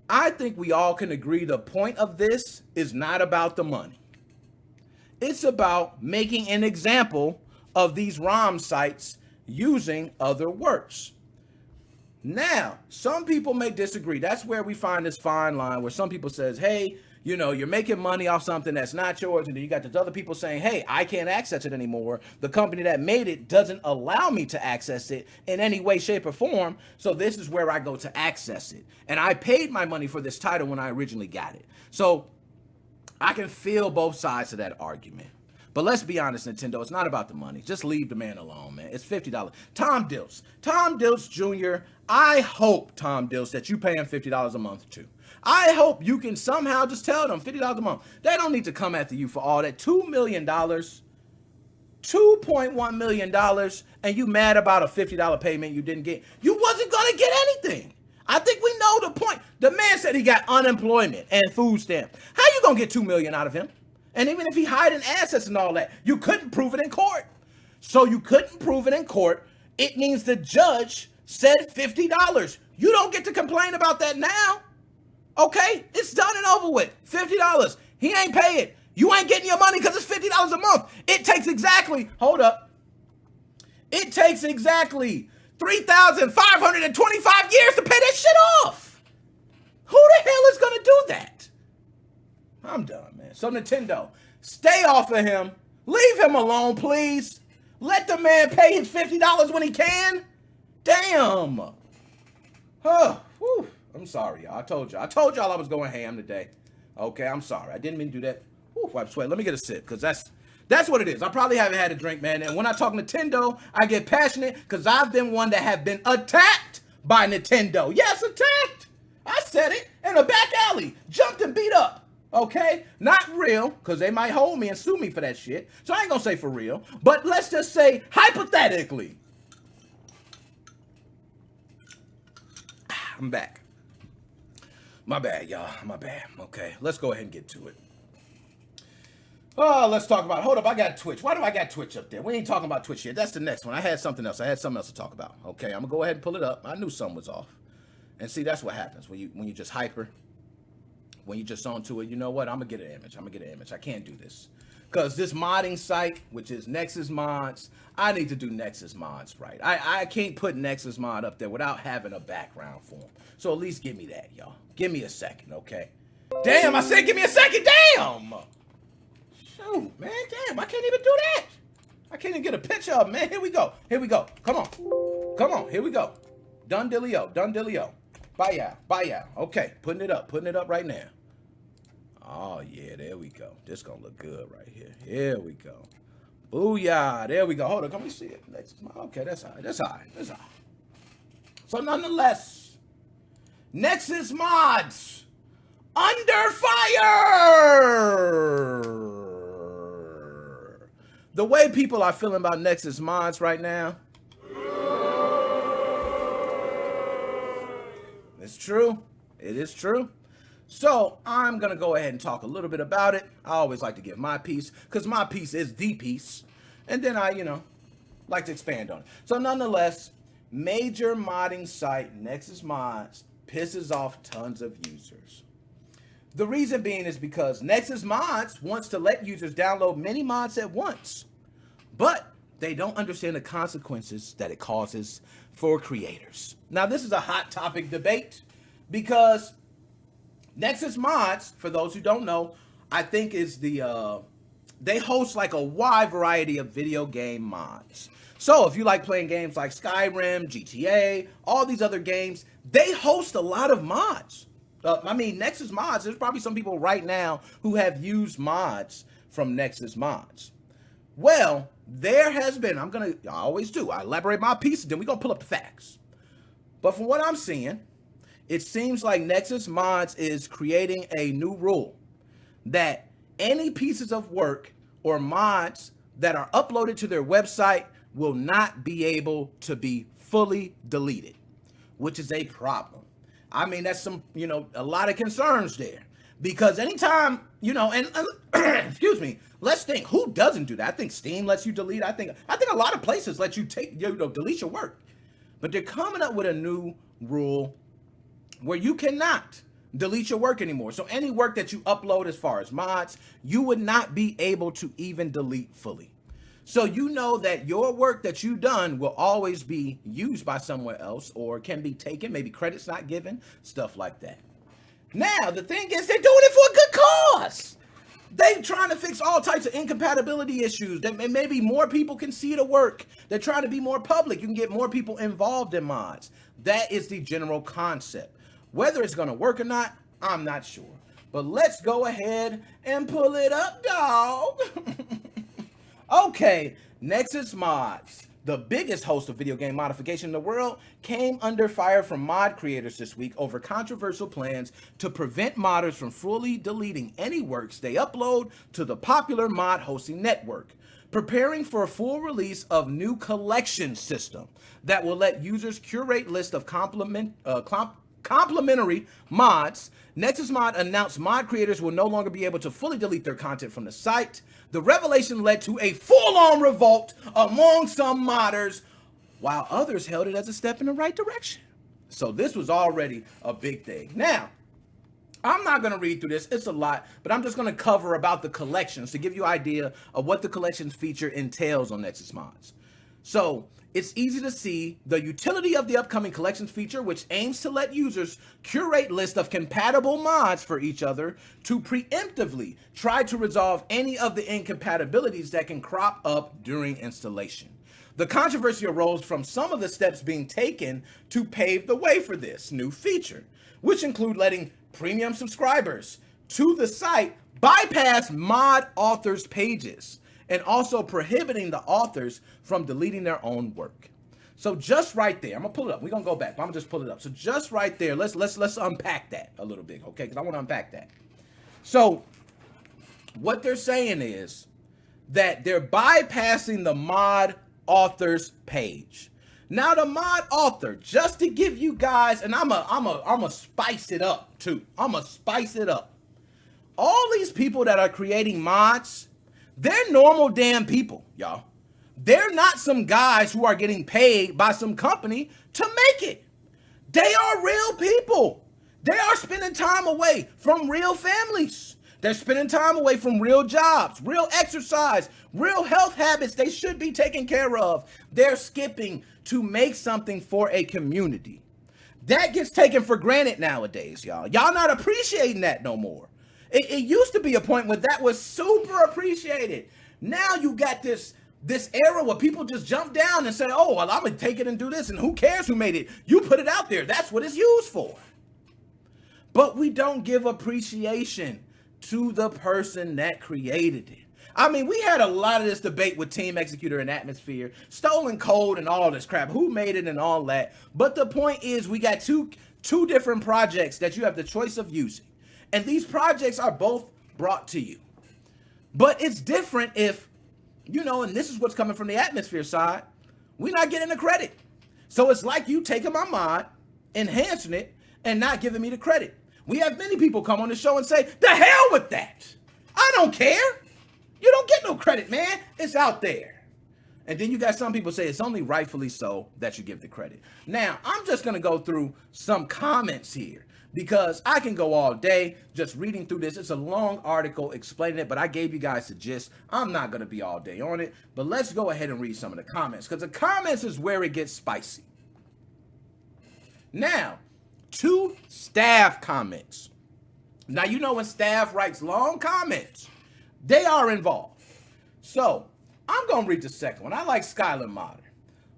I think we all can agree the point of this is not about the money. It's about making an example of these ROM sites using other works. Now, some people may disagree. That's where we find this fine line where some people says, hey, you know, you're making money off something that's not yours, and then you got these other people saying, hey, I can't access it anymore. The company that made it doesn't allow me to access it in any way, shape, or form, so this is where I go to access it. And I paid my money for this title when I originally got it. So I can feel both sides of that argument. But let's be honest, Nintendo, it's not about the money. Just leave the man alone, man. It's $50. Tom Dilts Jr., I hope, Tom Dilts, that you pay him $50 a month too. I hope you can somehow just tell them $50 a month. They don't need to come after you for all that. $2 million, $2.1 million, and you mad about a $50 payment you didn't get. You wasn't going to get anything. I think we know the point. The man said he got unemployment and food stamp. How you going to get $2 million out of him? And even if he hiding assets and all that, you couldn't prove it in court. So you couldn't prove it in court. It means the judge said $50. You don't get to complain about that now. Okay? It's done and over with. $50. He ain't pay it. You ain't getting your money because it's $50 a month. It takes exactly, hold up. It takes exactly 3,525 years to pay that shit off. Who the hell is going to do that? I'm done, man. So Nintendo, stay off of him. Leave him alone, please. Let the man pay his $50 when he can. Damn. Oh, whew. I'm sorry, y'all. I told y'all I was going ham today. Okay, I'm sorry. I didn't mean to do that. Whew, wipe sweat. Let me get a sip, because that's what it is. I probably haven't had a drink, man. And when I talk Nintendo, I get passionate because I've been one that have been attacked by Nintendo. Yes, attacked. I said it in a back alley. Jumped and beat up. Okay? Not real, because they might hold me and sue me for that shit. So I ain't going to say for real. But let's just say hypothetically. I'm back. My bad, y'all. My bad. Okay, let's go ahead and get to it. Oh, let's talk about, hold up, I got Twitch. Why do I got Twitch up there? We ain't talking about Twitch yet. That's the next one. I had something else to talk about. Okay, I'm gonna go ahead and pull it up. I knew something was off. And see, that's what happens when you just hyper, when you just onto it. You know what? I'm gonna get an image. I can't do this. Because this modding site, which is Nexus Mods, I need to do Nexus Mods right. I can't put Nexus Mod up there without having a background for them. So at least give me that, y'all. Give me a second, okay? Damn, I said give me a second, damn! Shoot, man, damn, I can't even do that. I can't even get a picture of it, man. Here we go. Come on, here we go. Done dealio. Bye, y'all. Okay, putting it up right now. Oh, yeah, there we go. This gonna look good right here. Here we go. Booyah, there we go. Hold on, can we see it? Okay, that's all right. So nonetheless, Nexus Mods under fire! The way people are feeling about Nexus Mods right now, it's true. It is true. So I'm going to go ahead and talk a little bit about it. I always like to give my piece because my piece is the piece. And then I, like to expand on it. So nonetheless, major modding site Nexus Mods pisses off tons of users. The reason being is because Nexus Mods wants to let users download many mods at once, but they don't understand the consequences that it causes for creators. Now, this is a hot topic debate because Nexus Mods, for those who don't know, I think is they host like a wide variety of video game mods. So if you like playing games like Skyrim, GTA, all these other games, they host a lot of mods. Nexus Mods, there's probably some people right now who have used mods from Nexus Mods. Well, there has been, I always do, I elaborate my piece, then we're going to pull up the facts. But from what I'm seeing, it seems like Nexus Mods is creating a new rule that any pieces of work or mods that are uploaded to their website will not be able to be fully deleted, which is a problem. That's some, a lot of concerns there. Because anytime, and excuse me, let's think, who doesn't do that? I think Steam lets you delete. I think a lot of places let you delete your work. But they're coming up with a new rule where you cannot delete your work anymore. So any work that you upload as far as mods, you would not be able to even delete fully. So you know that your work that you've done will always be used by somewhere else or can be taken, maybe credits not given, stuff like that. Now, the thing is, they're doing it for a good cause. They're trying to fix all types of incompatibility issues. That maybe more people can see the work. They're trying to be more public. You can get more people involved in mods. That is the general concept. Whether it's going to work or not, I'm not sure. But let's go ahead and pull it up, dog. Okay, Nexus Mods, the biggest host of video game modification in the world, came under fire from mod creators this week over controversial plans to prevent modders from fully deleting any works they upload to the popular mod hosting network, preparing for a full release of new collection system that will let users curate list of complementary mods. Nexus Mod announced mod creators will no longer be able to fully delete their content from the site. The revelation led to a full-on revolt among some modders, while others held it as a step in the right direction. So this was already a big thing. Now, I'm not going to read through this. It's a lot, but I'm just going to cover about the collections to give you an idea of what the collections feature entails on Nexus Mods. So it's easy to see the utility of the upcoming collections feature, which aims to let users curate lists of compatible mods for each other to preemptively try to resolve any of the incompatibilities that can crop up during installation. The controversy arose from some of the steps being taken to pave the way for this new feature, which include letting premium subscribers to the site bypass mod authors' pages, and also prohibiting the authors from deleting their own work. So just right there, I'm gonna pull it up. We're gonna go back, but I'm gonna just pull it up. So just right there, let's unpack that a little bit, okay? Because I want to unpack that. So what they're saying is that they're bypassing the mod authors page. Now the mod author, just to give you guys, and I'm a spice it up too. I'm gonna spice it up. All these people that are creating mods, they're normal damn people, y'all. They're not some guys who are getting paid by some company to make it. They are real people. They are spending time away from real families. They're spending time away from real jobs, real exercise, real health habits they should be taking care of. They're skipping to make something for a community. That gets taken for granted nowadays, y'all. Y'all not appreciating that no more. It used to be a point where that was super appreciated. Now you got this era where people just jump down and say, oh, well, I'm going to take it and do this, and who cares who made it? You put it out there. That's what it's used for. But we don't give appreciation to the person that created it. I mean, we had a lot of this debate with Team Executor and Atmosphere, stolen code and all this crap, who made it and all that. But the point is we got two different projects that you have the choice of using. And these projects are both brought to you. But it's different if, and this is what's coming from the Atmosphere side, we're not getting the credit. So it's like you taking my mod, enhancing it, and not giving me the credit. We have many people come on the show and say, the hell with that. I don't care. You don't get no credit, man. It's out there. And then you got some people say it's only rightfully so that you give the credit. Now, I'm just going to go through some comments here, because I can go all day just reading through this. It's a long article explaining it, but I gave you guys the gist. I'm not going to be all day on it, but let's go ahead and read some of the comments, because the comments is where it gets spicy. Now, 2 staff comments. Now, when staff writes long comments, they are involved. So, I'm going to read the second one. I like Skylar Modder.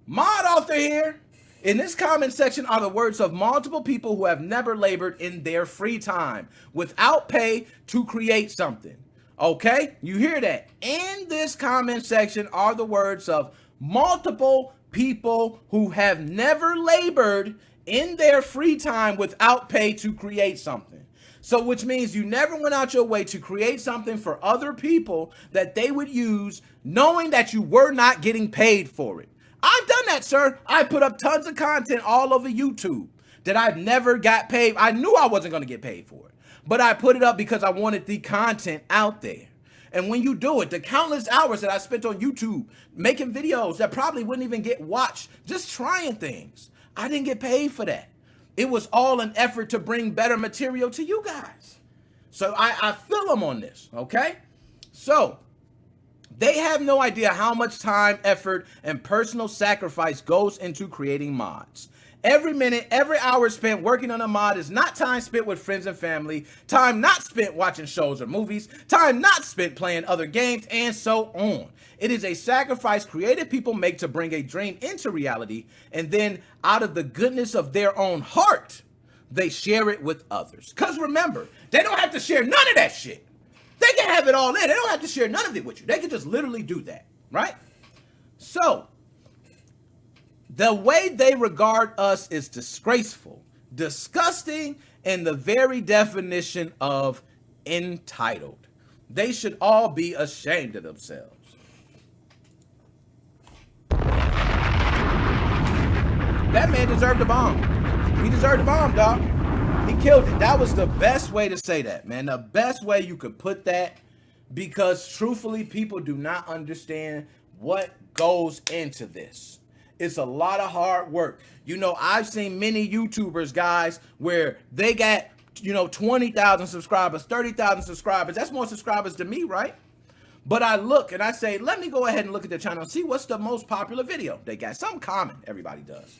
Mod author here. In this comment section are the words of multiple people who have never labored in their free time without pay to create something. Okay? You hear that? In this comment section are the words of multiple people who have never labored in their free time without pay to create something. So which means you never went out your way to create something for other people that they would use, knowing that you were not getting paid for it. I've done that, sir. I put up tons of content all over YouTube that I've never got paid. I knew I wasn't going to get paid for it, but I put it up because I wanted the content out there. And when you do it, the countless hours that I spent on YouTube making videos that probably wouldn't even get watched, just trying things, I didn't get paid for that. It was all an effort to bring better material to you guys. So I feel them on this, okay? So they have no idea how much time, effort, and personal sacrifice goes into creating mods. Every minute, every hour spent working on a mod is not time spent with friends and family, time not spent watching shows or movies, time not spent playing other games, and so on. It is a sacrifice creative people make to bring a dream into reality, and then out of the goodness of their own heart, they share it with others. Because remember, they don't have to share none of that shit. They can have it all in. They don't have to share none of it with you. They can just literally do that, right? So, the way they regard us is disgraceful, disgusting, and the very definition of entitled. They should all be ashamed of themselves. That man deserved a bomb. He deserved a bomb, dog. He killed it. That was the best way to say that, man. The best way you could put that, because truthfully, people do not understand what goes into this. It's a lot of hard work. You know, I've seen many YouTubers, guys, where they got, 20,000 subscribers, 30,000 subscribers. That's more subscribers than me, right? But I look and I say, let me go ahead and look at their channel and see what's the most popular video they got. Something common, everybody does.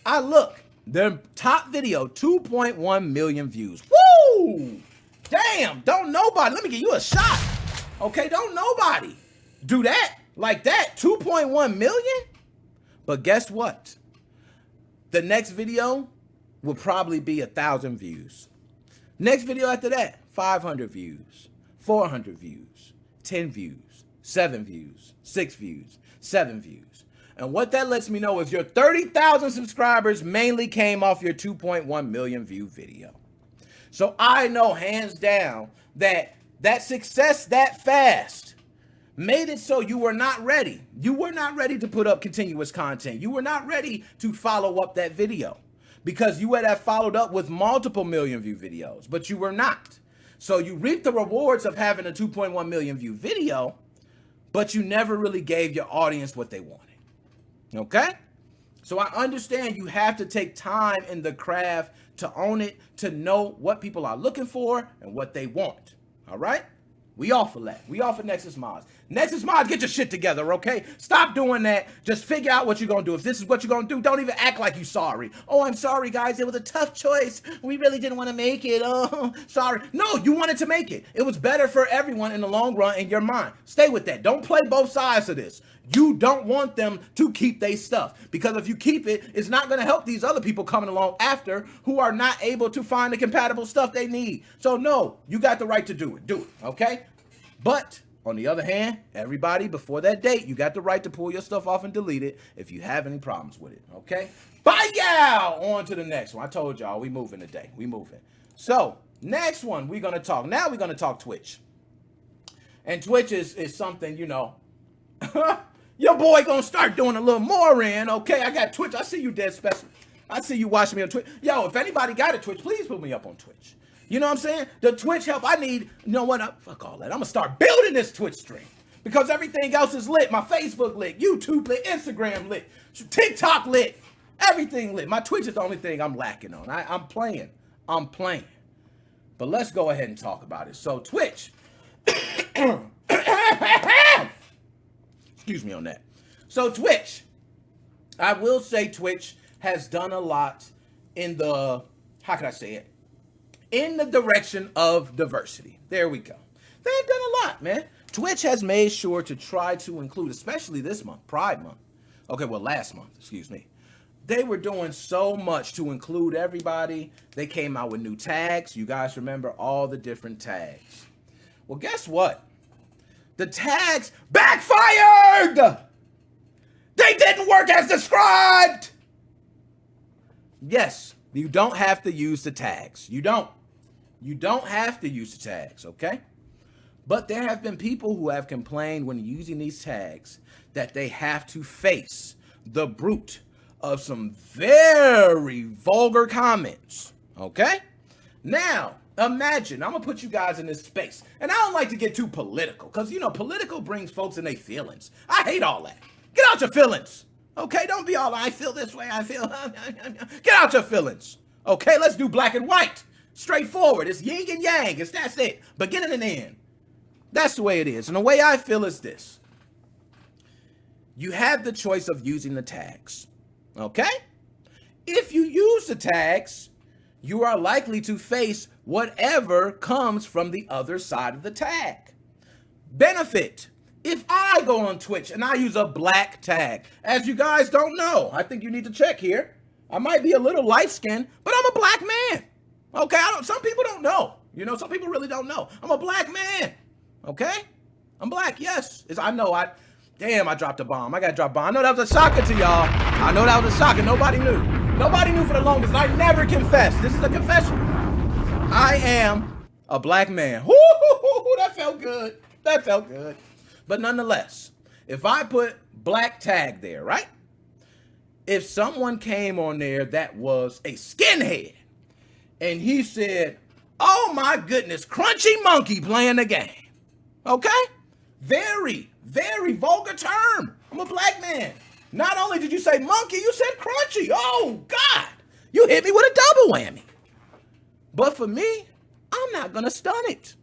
I look, their top video, 2.1 million views. Woo! Damn, don't nobody, let me give you a shot. Okay, don't nobody do that like that, 2.1 million? But guess what? The next video will probably be 1,000 views. Next video after that, 500 views, 400 views, 10 views, 7 views, 6 views, 7 views. And what that lets me know is your 30,000 subscribers mainly came off your 2.1 million view video. So I know hands down that success that fast made it so you were not ready. You were not ready to put up continuous content. You were not ready to follow up that video because you would have followed up with multiple million view videos, but you were not. So you reaped the rewards of having a 2.1 million view video, but you never really gave your audience what they wanted. Okay? So I understand you have to take time in the craft to own it, to know what people are looking for and what they want. All right? We offer that. We offer Nexus Mods. Nexus Mods, get your shit together, okay? Stop doing that. Just figure out what you're going to do. If this is what you're going to do, don't even act like you're sorry. Oh, I'm sorry, guys. It was a tough choice. We really didn't want to make it. Oh, sorry. No, you wanted to make it. It was better for everyone in the long run in your mind. Stay with that. Don't play both sides of this. You don't want them to keep their stuff, because if you keep it, it's not going to help these other people coming along after who are not able to find the compatible stuff they need. So no, you got the right to do it. Do it, okay? But on the other hand, everybody before that date, you got the right to pull your stuff off and delete it if you have any problems with it, okay? Bye, y'all. On to the next one. I told y'all we moving today. We moving. So next one we're going to talk. Now we're going to talk Twitch. And Twitch is something, your boy gonna start doing a little more in, okay? I got Twitch. I see you, Dead Special. I see you watching me on Twitch. Yo, if anybody got a Twitch, please put me up on Twitch. You know what I'm saying? The Twitch help I need, you know what? Fuck all that. I'm gonna start building this Twitch stream because everything else is lit. My Facebook lit, YouTube lit, Instagram lit, TikTok lit, everything lit. My Twitch is the only thing I'm lacking on. I'm playing. But let's go ahead and talk about it. So Twitch. Excuse me on that. So Twitch, I will say Twitch has done a lot in the, how can I say it? In the direction of diversity. There we go. They've done a lot, man. Twitch has made sure to try to include, especially this month, Pride Month. Okay, well, last month, excuse me. They were doing so much to include everybody. They came out with new tags. You guys remember all the different tags. Well, guess what? The tags backfired! They didn't work as described! Yes, you don't have to use the tags. You don't. You don't have to use the tags, okay? But there have been people who have complained when using these tags that they have to face the brunt of some very vulgar comments, okay? Now, imagine, I'm gonna put you guys in this space, and I don't like to get too political, because, political brings folks in their feelings. I hate all that. Get out your feelings, okay? Don't be all, I feel this way, I feel, get out your feelings, okay? Let's do black and white, straightforward. It's yin and yang, that's it, beginning and end. That's the way it is, and the way I feel is this. You have the choice of using the tags, okay? If you use the tags, you are likely to face whatever comes from the other side of the tag. Benefit. If I go on Twitch and I use a black tag, as you guys don't know, I think you need to check here. I might be a little light-skinned, but I'm a black man. Okay, some people don't know. You know, some people really don't know. I'm a black man. Okay? I'm black, yes. Damn, I dropped a bomb. I got to drop a bomb. I know that was a shocker to y'all. I know that was a shocker. Nobody knew. Nobody knew for the longest. I never confessed. This is a confession. I am a black man. Woo-hoo-hoo, that felt good. That felt good. But nonetheless, if I put black tag there, right? If someone came on there that was a skinhead and he said, oh my goodness, Crunchy Monkey playing the game. Okay? Very, very vulgar term. I'm a black man. Not only did you say monkey, you said crunchy. Oh, God. You hit me with a double whammy. But for me, I'm not going to stun it.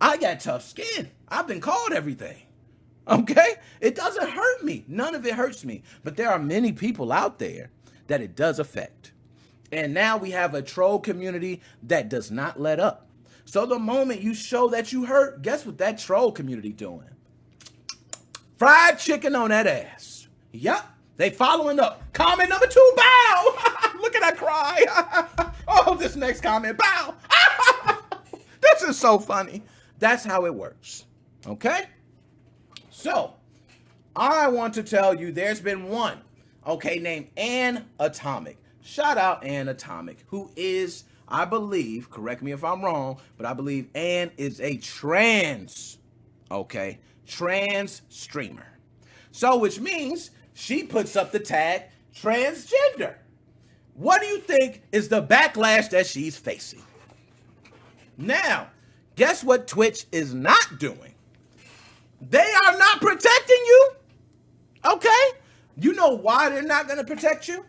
I got tough skin. I've been called everything. Okay? It doesn't hurt me. None of it hurts me. But there are many people out there that it does affect. And now we have a troll community that does not let up. So the moment you show that you hurt, guess what that troll community doing? Fried chicken on that ass. Yup. They following up. Comment number 2, bow. Look at that cry. Oh, this next comment, bow. This is so funny. That's how it works. Okay? So, I want to tell you there's been one, okay, named Ann Atomic. Shout out Ann Atomic, who is, I believe, correct me if I'm wrong, but I believe Ann is a trans streamer. So, which means she puts up the tag transgender. What do you think is the backlash that she's facing? Now, guess what Twitch is not doing? They are not protecting you. Okay? You know why they're not going to protect you?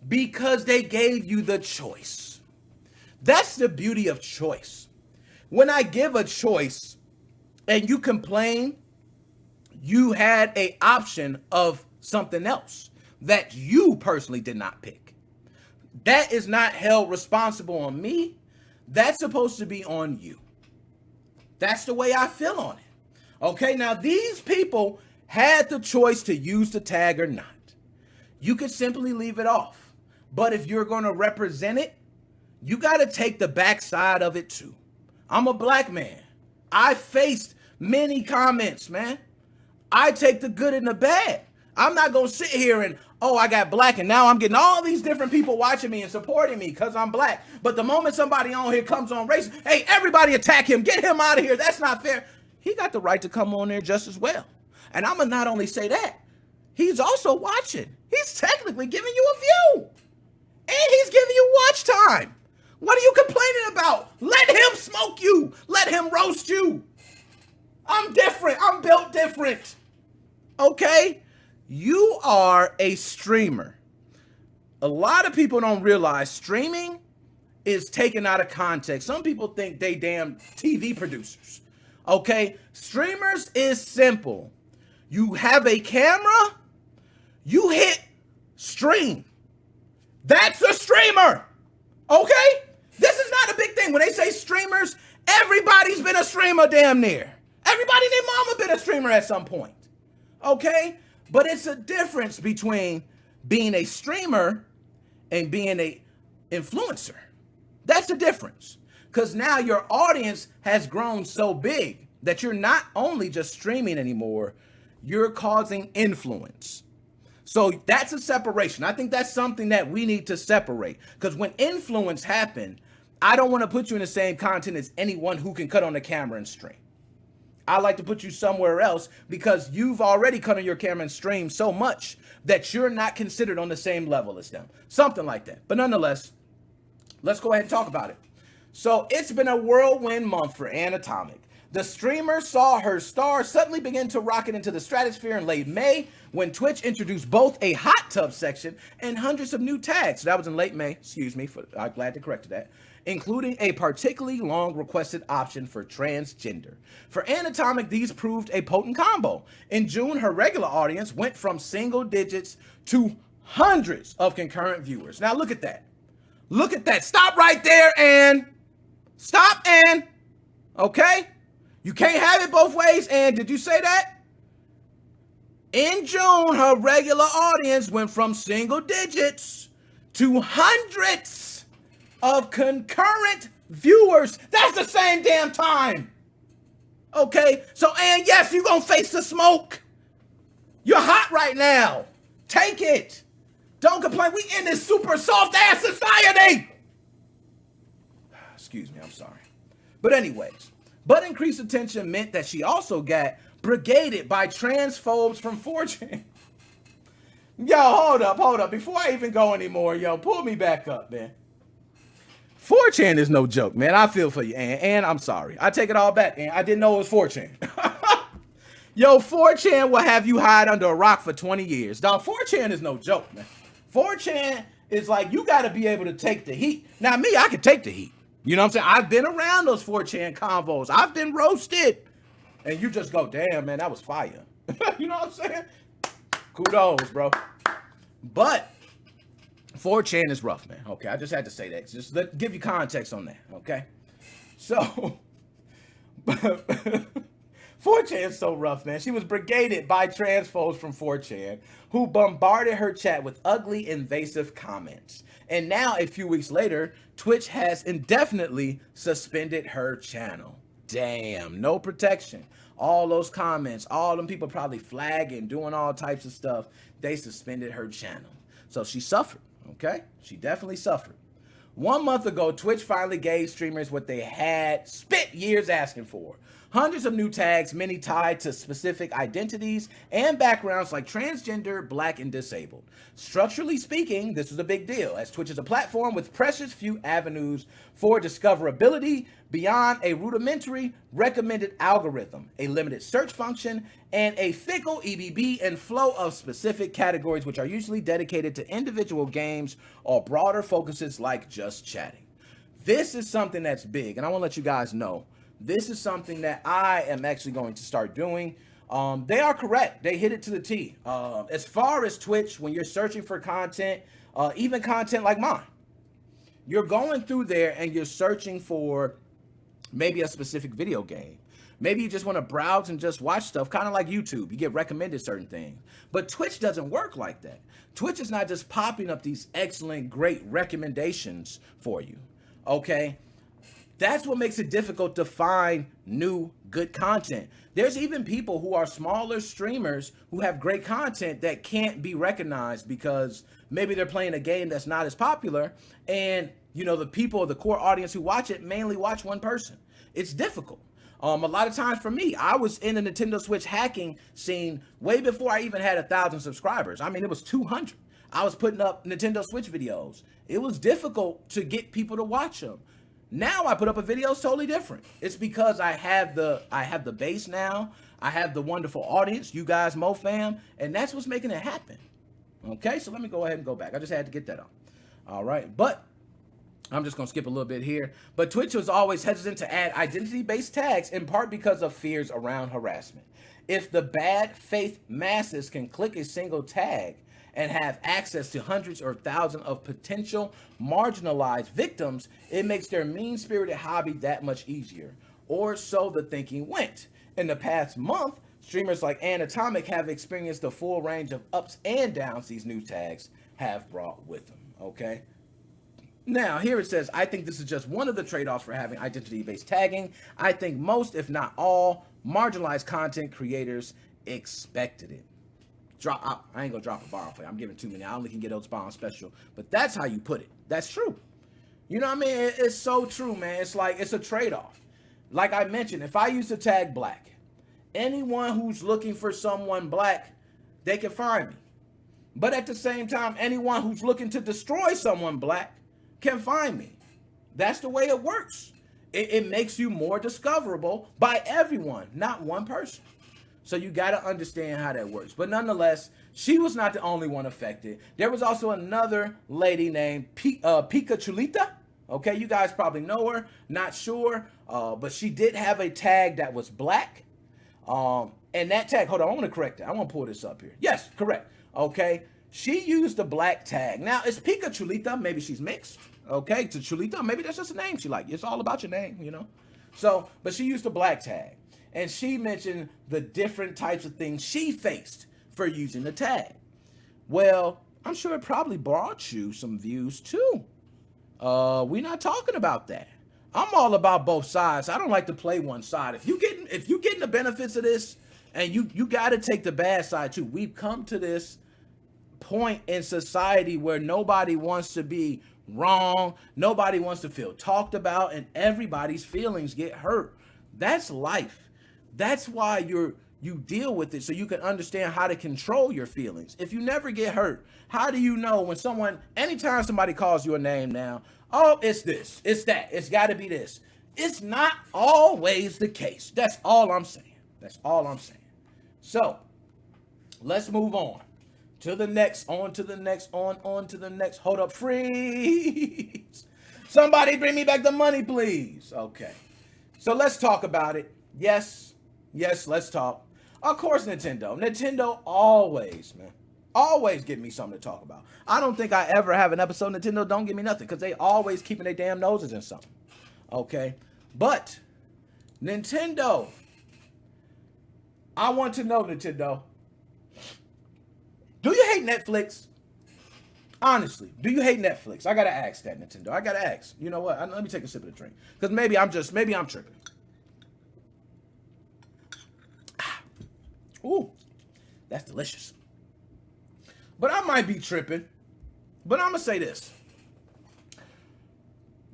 Because they gave you the choice. That's the beauty of choice. When I give a choice and you complain, you had an option of something else that you personally did not pick. That is not held responsible on me. That's supposed to be on you. That's the way I feel on it. Okay, now these people had the choice to use the tag or not. You could simply leave it off. But if you're going to represent it, you got to take the backside of it too. I'm a black man. I faced many comments, man. I take the good and the bad. I'm not going to sit here and, oh, I got black and now I'm getting all these different people watching me and supporting me because I'm black. But the moment somebody on here comes on race, hey, everybody attack him. Get him out of here. That's not fair. He got the right to come on there just as well. And I'm going to not only say that, he's also watching. He's technically giving you a view. And he's giving you watch time. What are you complaining about? Let him smoke you. Let him roast you. I'm different. I'm built different. Okay? You are a streamer. A lot of people don't realize streaming is taken out of context. Some people think they damn TV producers. Okay? Streamers is simple. You have a camera, you hit stream. That's a streamer. Okay? This is not a big thing. When they say streamers, everybody's been a streamer damn near. Everybody and their mama been a streamer at some point. Okay? But it's a difference between being a streamer and being a influencer. That's the difference. Because now your audience has grown so big that you're not only just streaming anymore, you're causing influence. So that's a separation. I think that's something that we need to separate. Because when influence happens, I don't want to put you in the same content as anyone who can cut on the camera and stream. I like to put you somewhere else because you've already cut on your camera and stream so much that you're not considered on the same level as them. Something like that. But nonetheless, let's go ahead and talk about it. So it's been a whirlwind month for Ann Atomic. The streamer saw her star suddenly begin to rocket into the stratosphere in late May when Twitch introduced both a hot tub section and hundreds of new tags. So that was in late May, I'm glad to correct that, including a particularly long requested option for transgender. For Ann Atomic, these proved a potent combo. In June, her regular audience went from single digits to hundreds of concurrent viewers. Now look at that. Look at that. Stop right there and stop and, okay? You can't have it both ways. And did you say that? In June, her regular audience went from single digits to hundreds of concurrent viewers. That's the same damn time. Okay, so and yes, you're gonna face the smoke. You're hot right now. Take it. Don't complain. We in this super soft ass society. Excuse me, I'm sorry. But anyways, but increased attention meant that she also got brigaded by transphobes from 4chan. Yo, hold up. Before I even go anymore, yo, pull me back up, man. 4chan is no joke, man. I feel for you, and I'm sorry. I take it all back, and I didn't know it was 4chan. Yo, 4chan will have you hide under a rock for 20 years. Dog, 4chan is no joke, man. 4chan is like, you got to be able to take the heat. Now, me, I can take the heat. You know what I'm saying? I've been around those 4chan convos. I've been roasted. And you just go, damn, man, that was fire. You know what I'm saying? Kudos, bro. But 4chan is rough, man. Okay, I just had to say that. Just give you context on that, okay? So, 4chan is so rough, man. She was brigaded by transphobes from 4chan who bombarded her chat with ugly, invasive comments. And now, a few weeks later, Twitch has indefinitely suspended her channel. Damn, no protection. All those comments, all them people probably flagging, doing all types of stuff. They suspended her channel. So she suffered, okay? She definitely suffered. 1 month ago, Twitch finally gave streamers what they had spent years asking for. Hundreds of new tags, many tied to specific identities and backgrounds like transgender, black, and disabled. Structurally speaking, this is a big deal, as Twitch is a platform with precious few avenues for discoverability beyond a rudimentary recommended algorithm, a limited search function, and a fickle EBB and flow of specific categories which are usually dedicated to individual games or broader focuses like just chatting. This is something that's big, and I want to let you guys know. This is something that I am actually going to start doing. They are correct. They hit it to the T. As far as Twitch, when you're searching for content, even content like mine, you're going through there and you're searching for maybe a specific video game. Maybe you just want to browse and just watch stuff, kind of like YouTube. You get recommended certain things. But Twitch doesn't work like that. Twitch is not just popping up these excellent, great recommendations for you. Okay? That's what makes it difficult to find new, good content. There's even people who are smaller streamers who have great content that can't be recognized because maybe they're playing a game that's not as popular. And, you know, the people, the core audience who watch it mainly watch one person. It's difficult. A lot of times for me, I was in the Nintendo Switch hacking scene way before I even had 1,000 subscribers. I mean, it was 200. I was putting up Nintendo Switch videos. It was difficult to get people to watch them. Now I put up a video, it's totally different. It's because I have the base now. I have the wonderful audience, you guys, MoFam, and that's what's making it happen. Okay, so let me go ahead and go back. I just had to get that on. All right, but I'm just gonna skip a little bit here. But Twitch was always hesitant to add identity-based tags, in part because of fears around harassment. If the bad faith masses can click a single tag and have access to hundreds or thousands of potential marginalized victims, it makes their mean-spirited hobby that much easier. Or so the thinking went. In the past month, streamers like Anatomic have experienced the full range of ups and downs these new tags have brought with them, okay? Now, here it says, I think this is just one of the trade-offs for having identity-based tagging. I think most, if not all, marginalized content creators expected it. I ain't gonna drop a bomb for you. I'm giving too many. I only can get those bombs special. But that's how you put it. That's true. You know what I mean? It's so true, man. It's like, it's a trade-off. Like I mentioned, if I use the tag black, anyone who's looking for someone black, they can find me. But at the same time, anyone who's looking to destroy someone black can find me. That's the way it works. It makes you more discoverable by everyone, not one person. So you got to understand how that works. But nonetheless, she was not the only one affected. There was also another lady named Pika Chulita. Okay, you guys probably know her. Not sure. But she did have a tag that was black. And that tag, hold on, I want to correct that. I want to pull this up here. Yes, correct. Okay. She used the black tag. Now, it's Pika Chulita. Maybe she's mixed. Okay, to Chulita. Maybe that's just a name she like. It's all about your name, you know. So, but she used the black tag. And she mentioned the different types of things she faced for using the tag. Well, I'm sure it probably brought you some views too. We're not talking about that. I'm all about both sides. I don't like to play one side. If you getting the benefits of this, and you got to take the bad side too. We've come to this point in society where nobody wants to be wrong, nobody wants to feel talked about, and everybody's feelings get hurt. That's life. That's why you deal with it, so you can understand how to control your feelings. If you never get hurt, how do you know when anytime somebody calls you a name now, oh, it's this, it's that, it's got to be this. It's not always the case. That's all I'm saying. That's all I'm saying. So, let's move on to the next, on to the next. Hold up, freeze. Somebody bring me back the money, please. Okay. So let's talk about it. Yes, let's talk. Of course, Nintendo always give me something to talk about. I don't think I ever have an episode Nintendo don't give me nothing, because they always keeping their damn noses in something. Okay. But Nintendo, I want to know, Nintendo, do you hate Netflix? Honestly, do you hate Netflix? I gotta ask that, Nintendo. I gotta ask. You know what? Let me take a sip of the drink, because maybe I'm tripping. Ooh, that's delicious. But I might be tripping. But I'm gonna say this: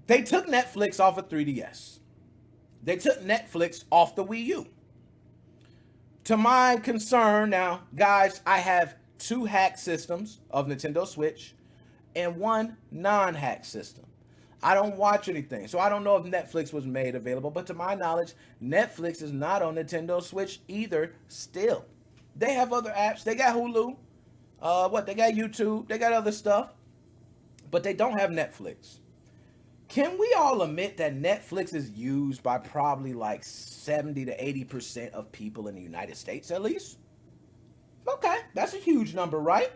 they took Netflix off of 3DS. They took Netflix off the Wii U. To my concern, now, guys, I have 2 hack systems of Nintendo Switch and 1 non-hack system. I don't watch anything, so I don't know if Netflix was made available, but to my knowledge, Netflix is not on Nintendo Switch either still. They have other apps. They got Hulu. They got YouTube. They got other stuff, but they don't have Netflix. Can we all admit that Netflix is used by probably like 70 to 80% of people in the United States at least? Okay, that's a huge number, right?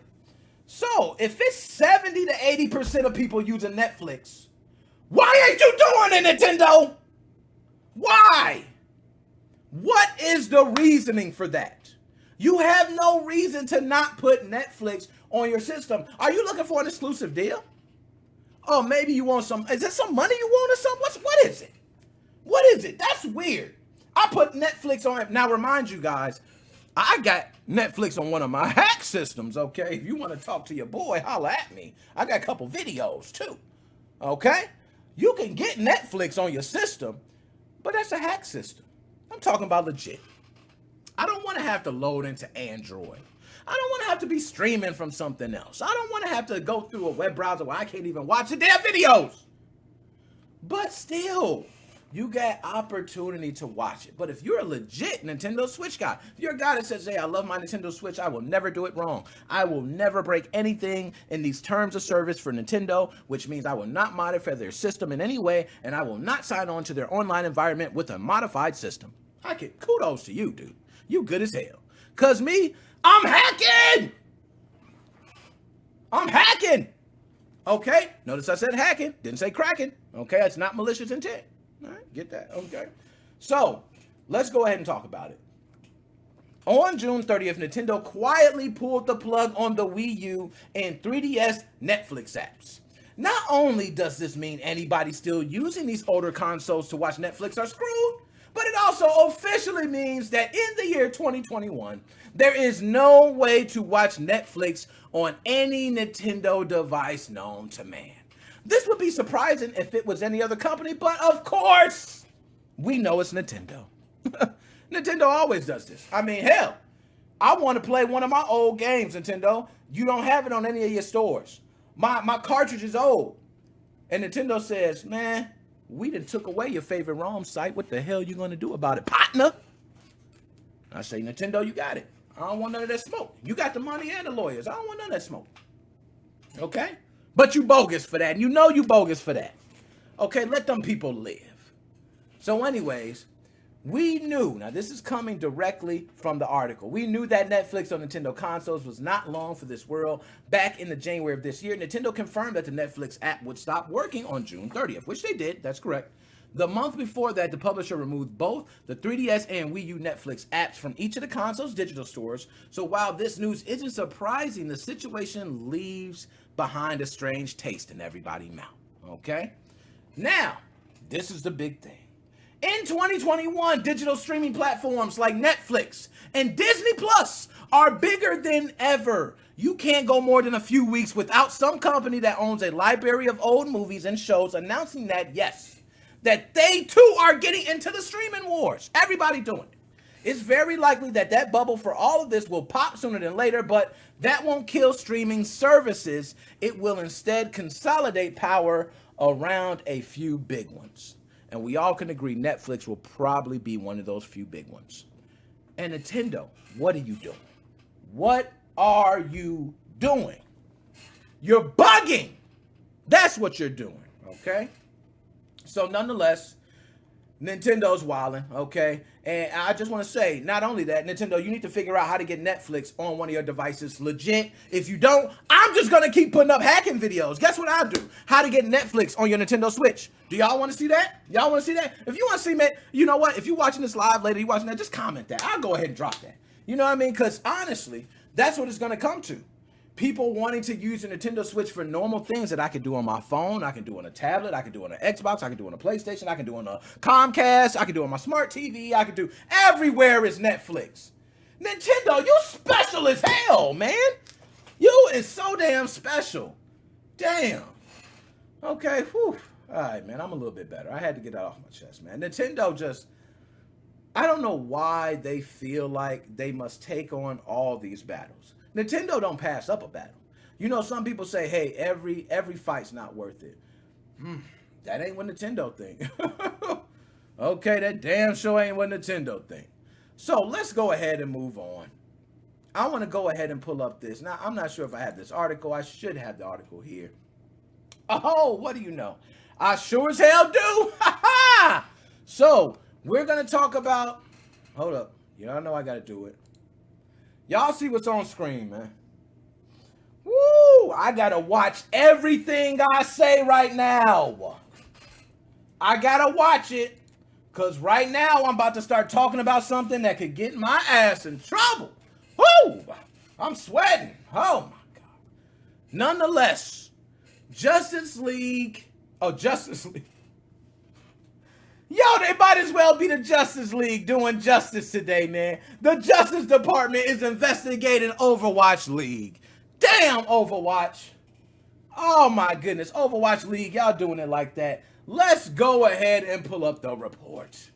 So, if it's 70 to 80% of people using Netflix, why ain't you doing it, Nintendo? Why? What is the reasoning for that? You have no reason to not put Netflix on your system. Are you looking for an exclusive deal? Oh, maybe you want some, is that some money you want or something? What is it? What is it? That's weird. I put Netflix on it. Now, remind you guys, I got Netflix on one of my hack systems, okay? If you want to talk to your boy, holla at me. I got a couple videos, too, okay? You can get Netflix on your system, but that's a hack system. I'm talking about legit. I don't want to have to load into Android. I don't want to have to be streaming from something else. I don't want to have to go through a web browser where I can't even watch the damn videos. But still, you got opportunity to watch it. But if you're a legit Nintendo Switch guy, if you're a guy that says, hey, I love my Nintendo Switch, I will never do it wrong. I will never break anything in these terms of service for Nintendo, which means I will not modify their system in any way, and I will not sign on to their online environment with a modified system. Kudos to you, dude. You good as hell. Cause me, I'm hacking. Okay? Notice I said hacking, didn't say cracking. Okay, it's not malicious intent. All right, get that. Okay. So, let's go ahead and talk about it. On June 30th, Nintendo quietly pulled the plug on the Wii U and 3DS Netflix apps. Not only does this mean anybody still using these older consoles to watch Netflix are screwed, but it also officially means that in the year 2021, there is no way to watch Netflix on any Nintendo device known to man. This would be surprising if it was any other company, but of course, we know it's Nintendo. Nintendo always does this. I mean, hell, I want to play one of my old games, Nintendo. You don't have it on any of your stores. My cartridge is old. And Nintendo says, man, we done took away your favorite ROM site. What the hell you gonna do about it, partner? I say, Nintendo, you got it. I don't want none of that smoke. You got the money and the lawyers. I don't want none of that smoke. Okay? But you bogus for that. And you know you bogus for that. Okay, let them people live. So anyways, We knew, now this is coming directly from the article, we knew that Netflix on Nintendo consoles was not long for this world. Back in the January of this year, Nintendo confirmed that the Netflix app would stop working on June 30th, which they did, that's correct. The month before that, the publisher removed both the 3DS and Wii U Netflix apps from each of the console's digital stores. So while this news isn't surprising, the situation leaves behind a strange taste in everybody's mouth, okay? Now, this is the big thing. In 2021, digital streaming platforms like Netflix and Disney Plus are bigger than ever. You can't go more than a few weeks without some company that owns a library of old movies and shows announcing that, yes, that they too are getting into the streaming wars. Everybody doing it. It's very likely that that bubble for all of this will pop sooner than later, but that won't kill streaming services. It will instead consolidate power around a few big ones. And we all can agree Netflix will probably be one of those few big ones. And Nintendo, what are you doing? What are you doing? You're bugging. That's what you're doing, okay? So nonetheless, Nintendo's wilding, okay? And I just want to say, not only that, Nintendo, you need to figure out how to get Netflix on one of your devices legit. If you don't, I'm just going to keep putting up hacking videos. Guess what I'll do? How to get Netflix on your Nintendo Switch. Do y'all want to see that? Y'all want to see that? If you want to see, man, you know what? If you're watching this live later, you're watching that, just comment that. I'll go ahead and drop that. You know what I mean? Because honestly, that's what it's going to come to. People wanting to use a Nintendo Switch for normal things that I can do on my phone, I can do on a tablet, I can do on an Xbox, I can do on a PlayStation, I can do on a Comcast, I can do on my smart TV, I can do everywhere is Netflix. Nintendo, you special as hell, man. You is so damn special. Damn. Okay, whew. All right, man, I'm a little bit better. I had to get that off my chest, man. Nintendo just, I don't know why they feel like they must take on all these battles. Nintendo don't pass up a battle. You know, some people say, hey, every fight's not worth it. That ain't what Nintendo think. Okay, that damn sure ain't what Nintendo think. So let's go ahead and move on. I want to go ahead and pull up this. Now, I'm not sure if I have this article. I should have the article here. Oh, what do you know? I sure as hell do. So we're going to talk about, hold up. Y'all know I got to do it. Y'all see what's on screen, man. Woo! I gotta watch everything I say right now. I gotta watch it. Because right now I'm about to start talking about something that could get my ass in trouble. Woo! I'm sweating. Oh my God. Nonetheless, Justice League. Yo, they might as well be the Justice League doing justice today, man. The Justice Department is investigating Overwatch League. Damn, Overwatch. Oh, my goodness. Overwatch League, y'all doing it like that. Let's go ahead and pull up the report.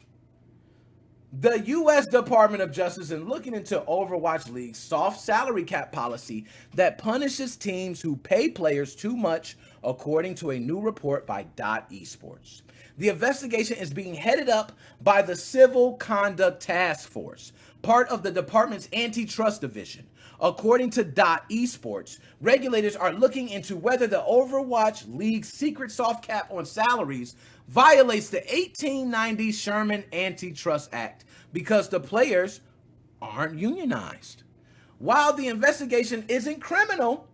The U.S. Department of Justice is looking into Overwatch League's soft salary cap policy that punishes teams who pay players too much, according to a new report by Dot Esports. The investigation is being headed up by the Civil Conduct Task Force, part of the department's antitrust division. According to Dot Esports, regulators are looking into whether the Overwatch League's secret soft cap on salaries violates the 1890 Sherman Antitrust Act because the players aren't unionized. While the investigation isn't criminal,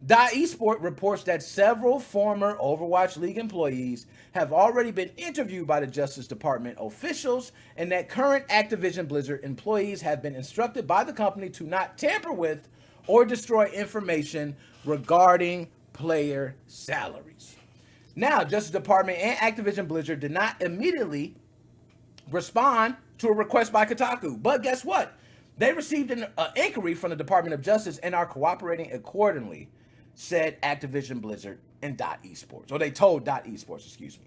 Dot Esports reports that several former Overwatch League employees have already been interviewed by the Justice Department officials, and that current Activision Blizzard employees have been instructed by the company to not tamper with or destroy information regarding player salaries. Now, Justice Department and Activision Blizzard did not immediately respond to a request by Kotaku, but guess what? They received an inquiry from the Department of Justice and are cooperating accordingly, said Activision Blizzard and Dot Esports. Or they told Dot Esports, excuse me.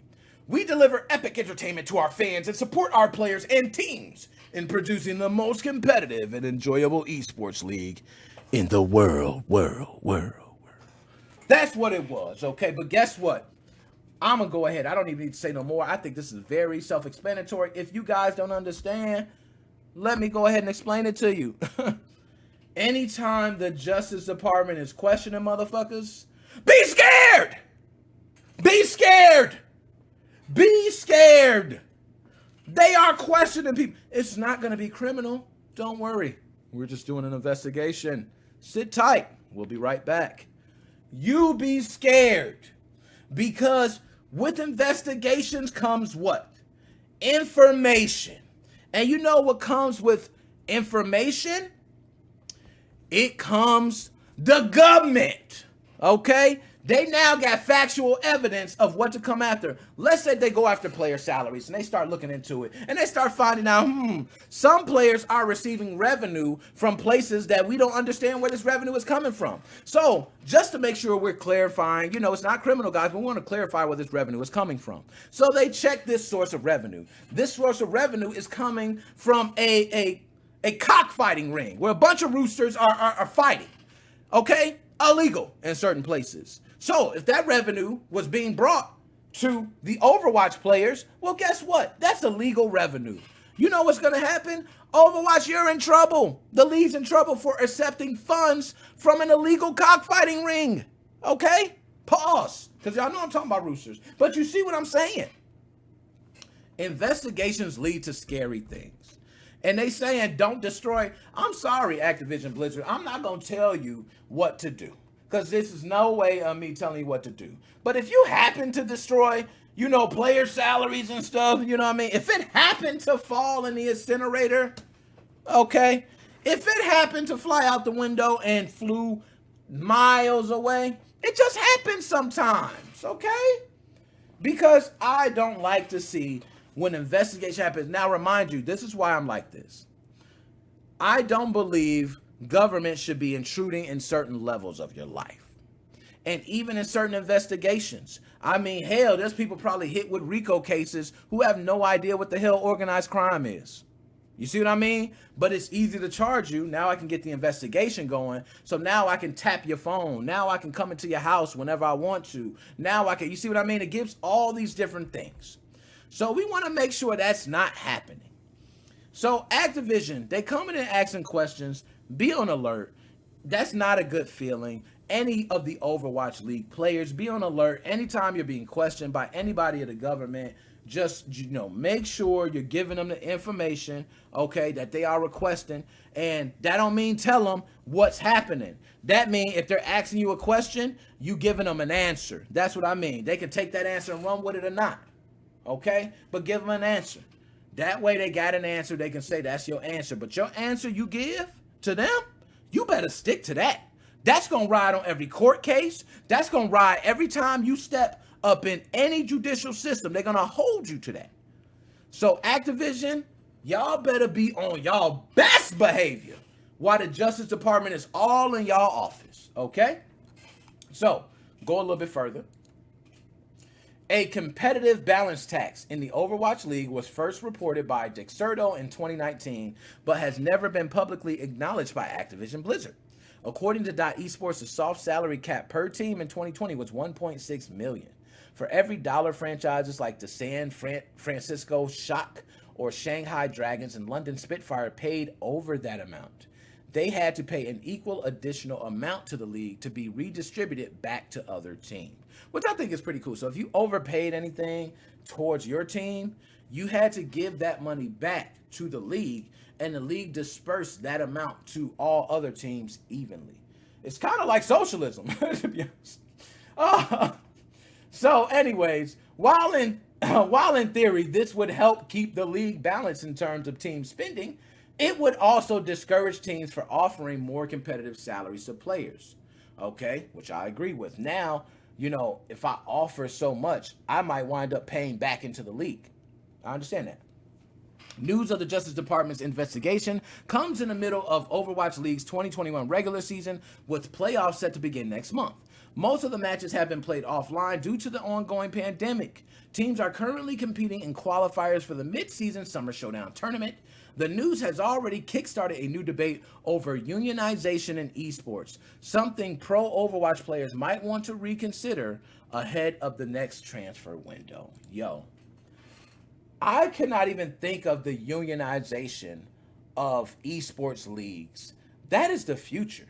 We deliver epic entertainment to our fans and support our players and teams in producing the most competitive and enjoyable esports league in the world. That's what it was, okay? But guess what? I'm going to go ahead. I don't even need to say no more. I think this is very self-explanatory. If you guys don't understand, let me go ahead and explain it to you. Anytime the Justice Department is questioning motherfuckers, be scared! Be scared! Be scared! They are questioning people. It's not going to be criminal. Don't worry. We're just doing an investigation. Sit tight. We'll be right back. You be scared, because with investigations comes what? Information. And you know what comes with information? It comes the government. Okay? They now got factual evidence of what to come after. Let's say they go after player salaries and they start looking into it and they start finding out, some players are receiving revenue from places that we don't understand where this revenue is coming from. So just to make sure we're clarifying, it's not criminal, guys, but we want to clarify where this revenue is coming from. So they check this source of revenue. This source of revenue is coming from a cockfighting ring where a bunch of roosters are fighting. Okay? Illegal in certain places. So if that revenue was being brought to the Overwatch players, well, guess what? That's illegal revenue. You know what's going to happen? Overwatch, you're in trouble. The league's in trouble for accepting funds from an illegal cockfighting ring. Okay? Pause. Because y'all know I'm talking about roosters. But you see what I'm saying? Investigations lead to scary things. And they saying don't destroy. I'm sorry, Activision Blizzard. I'm not going to tell you what to do, because this is no way of me telling you what to do. But if you happen to destroy, player salaries and stuff, if it happened to fall in the incinerator, okay? If it happened to fly out the window and flew miles away, it just happens sometimes, okay? Because I don't like to see when investigation happens. Now, remind you, this is why I'm like this. I don't believe government should be intruding in certain levels of your life. And even in certain investigations. I mean, hell, there's people probably hit with RICO cases who have no idea what the hell organized crime is. You see what I mean? But it's easy to charge you. Now I can get the investigation going. So now I can tap your phone. Now I can come into your house whenever I want to. Now I can, you see what I mean? It gives all these different things. So we want to make sure that's not happening. So Activision, they come in and asking questions. Be on alert. That's not a good feeling. Any of the Overwatch League players, be on alert. Anytime you're being questioned by anybody of the government, just, make sure you're giving them the information, okay, that they are requesting. And that don't mean tell them what's happening. That means if they're asking you a question, you giving them an answer. That's what I mean. They can take that answer and run with it or not. Okay? But give them an answer. That way they got an answer. They can say that's your answer. But your answer you give to them, you better stick to that. That's going to ride on every court case. That's going to ride every time you step up in any judicial system. They're going to hold you to that. So Activision, y'all better be on y'all best behavior while the Justice Department is all in y'all office. Okay? So, go a little bit further. A competitive balance tax in the Overwatch League was first reported by Dexerto in 2019, but has never been publicly acknowledged by Activision Blizzard. According to Esports, the soft salary cap per team in 2020 was $1.6 million. For every dollar franchises like the San Francisco Shock or Shanghai Dragons and London Spitfire paid over that amount, they had to pay an equal additional amount to the league to be redistributed back to other teams, which I think is pretty cool. So if you overpaid anything towards your team, you had to give that money back to the league, and the league dispersed that amount to all other teams evenly. It's kind of like socialism, to be honest. So anyways, while in theory, this would help keep the league balanced in terms of team spending, it would also discourage teams from offering more competitive salaries to players, okay, which I agree with. Now, if I offer so much, I might wind up paying back into the league. I understand that. News of the Justice Department's investigation comes in the middle of Overwatch League's 2021 regular season, with playoffs set to begin next month. Most of the matches have been played offline due to the ongoing pandemic. Teams are currently competing in qualifiers for the mid-season Summer Showdown tournament. The news has already kickstarted a new debate over unionization in esports, something pro Overwatch players might want to reconsider ahead of the next transfer window. I cannot even think of the unionization of esports leagues. That is the future.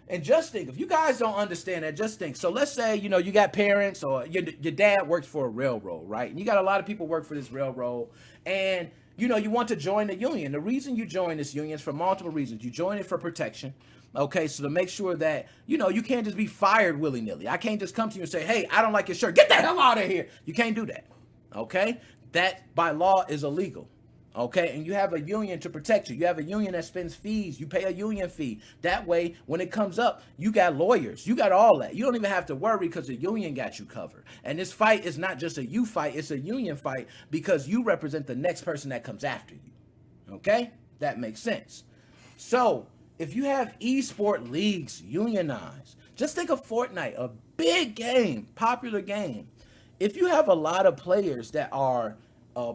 And just think, if you guys don't understand that, just think. So let's say, you know, you got parents or your dad works for a railroad, right? And you got a lot of people work for this railroad. And, you know, you want to join the union. The reason you join this union is for multiple reasons. You join it for protection. Okay, so to make sure that, you know, you can't just be fired willy-nilly. I can't just come to you and say, hey, I don't like your shirt. Get the hell out of here. You can't do that. Okay? That, by law, is illegal. Okay, and you have a union to protect you. You have a union that spends fees. You pay a union fee. That way, when it comes up, you got lawyers. You got all that. You don't even have to worry because the union got you covered. And this fight is not just a you fight. It's a union fight because you represent the next person that comes after you. Okay, that makes sense. So, if you have esport leagues unionized, just think of Fortnite, a big game, popular game. If you have a lot of players that are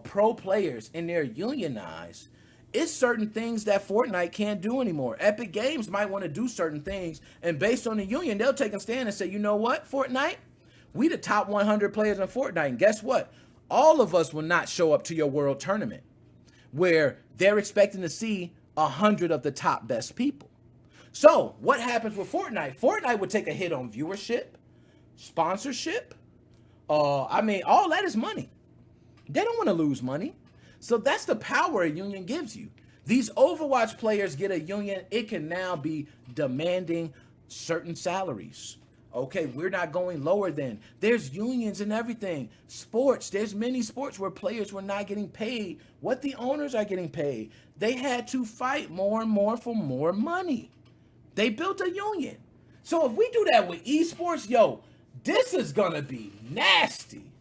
pro players and they're unionized, it's certain things that Fortnite can't do anymore. Epic Games might want to do certain things, and based on the union, they'll take a stand and say, you know what, Fortnite? We the top 100 players in Fortnite, and guess what? All of us will not show up to your world tournament where they're expecting to see 100 of the top best people. So what happens with Fortnite? Fortnite would take a hit on viewership, sponsorship. I mean, all that is money. They don't want to lose money. So that's the power a union gives you. These Overwatch players get a union. It can now be demanding certain salaries. Okay, we're not going lower than. There's unions and everything. Sports, there's many sports where players were not getting paid what the owners are getting paid. They had to fight more and more for more money. They built a union. So if we do that with esports, yo, this is going to be nasty.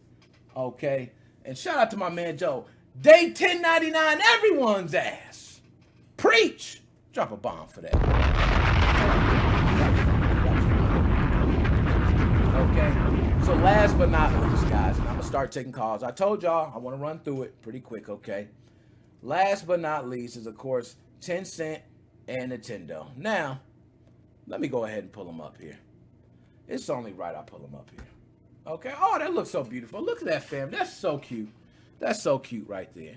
Okay? And shout out to my man Joe. Day 1099 everyone's ass. Preach. Drop a bomb for that. Okay. So last but not least, guys, and I'm going to start taking calls. I told y'all I want to run through it pretty quick, okay? Last but not least is, of course, Tencent and Nintendo. Now, let me go ahead and pull them up here. It's only right I pull them up here. Okay. Oh, that looks so beautiful. Look at that, fam. That's so cute. That's so cute right there.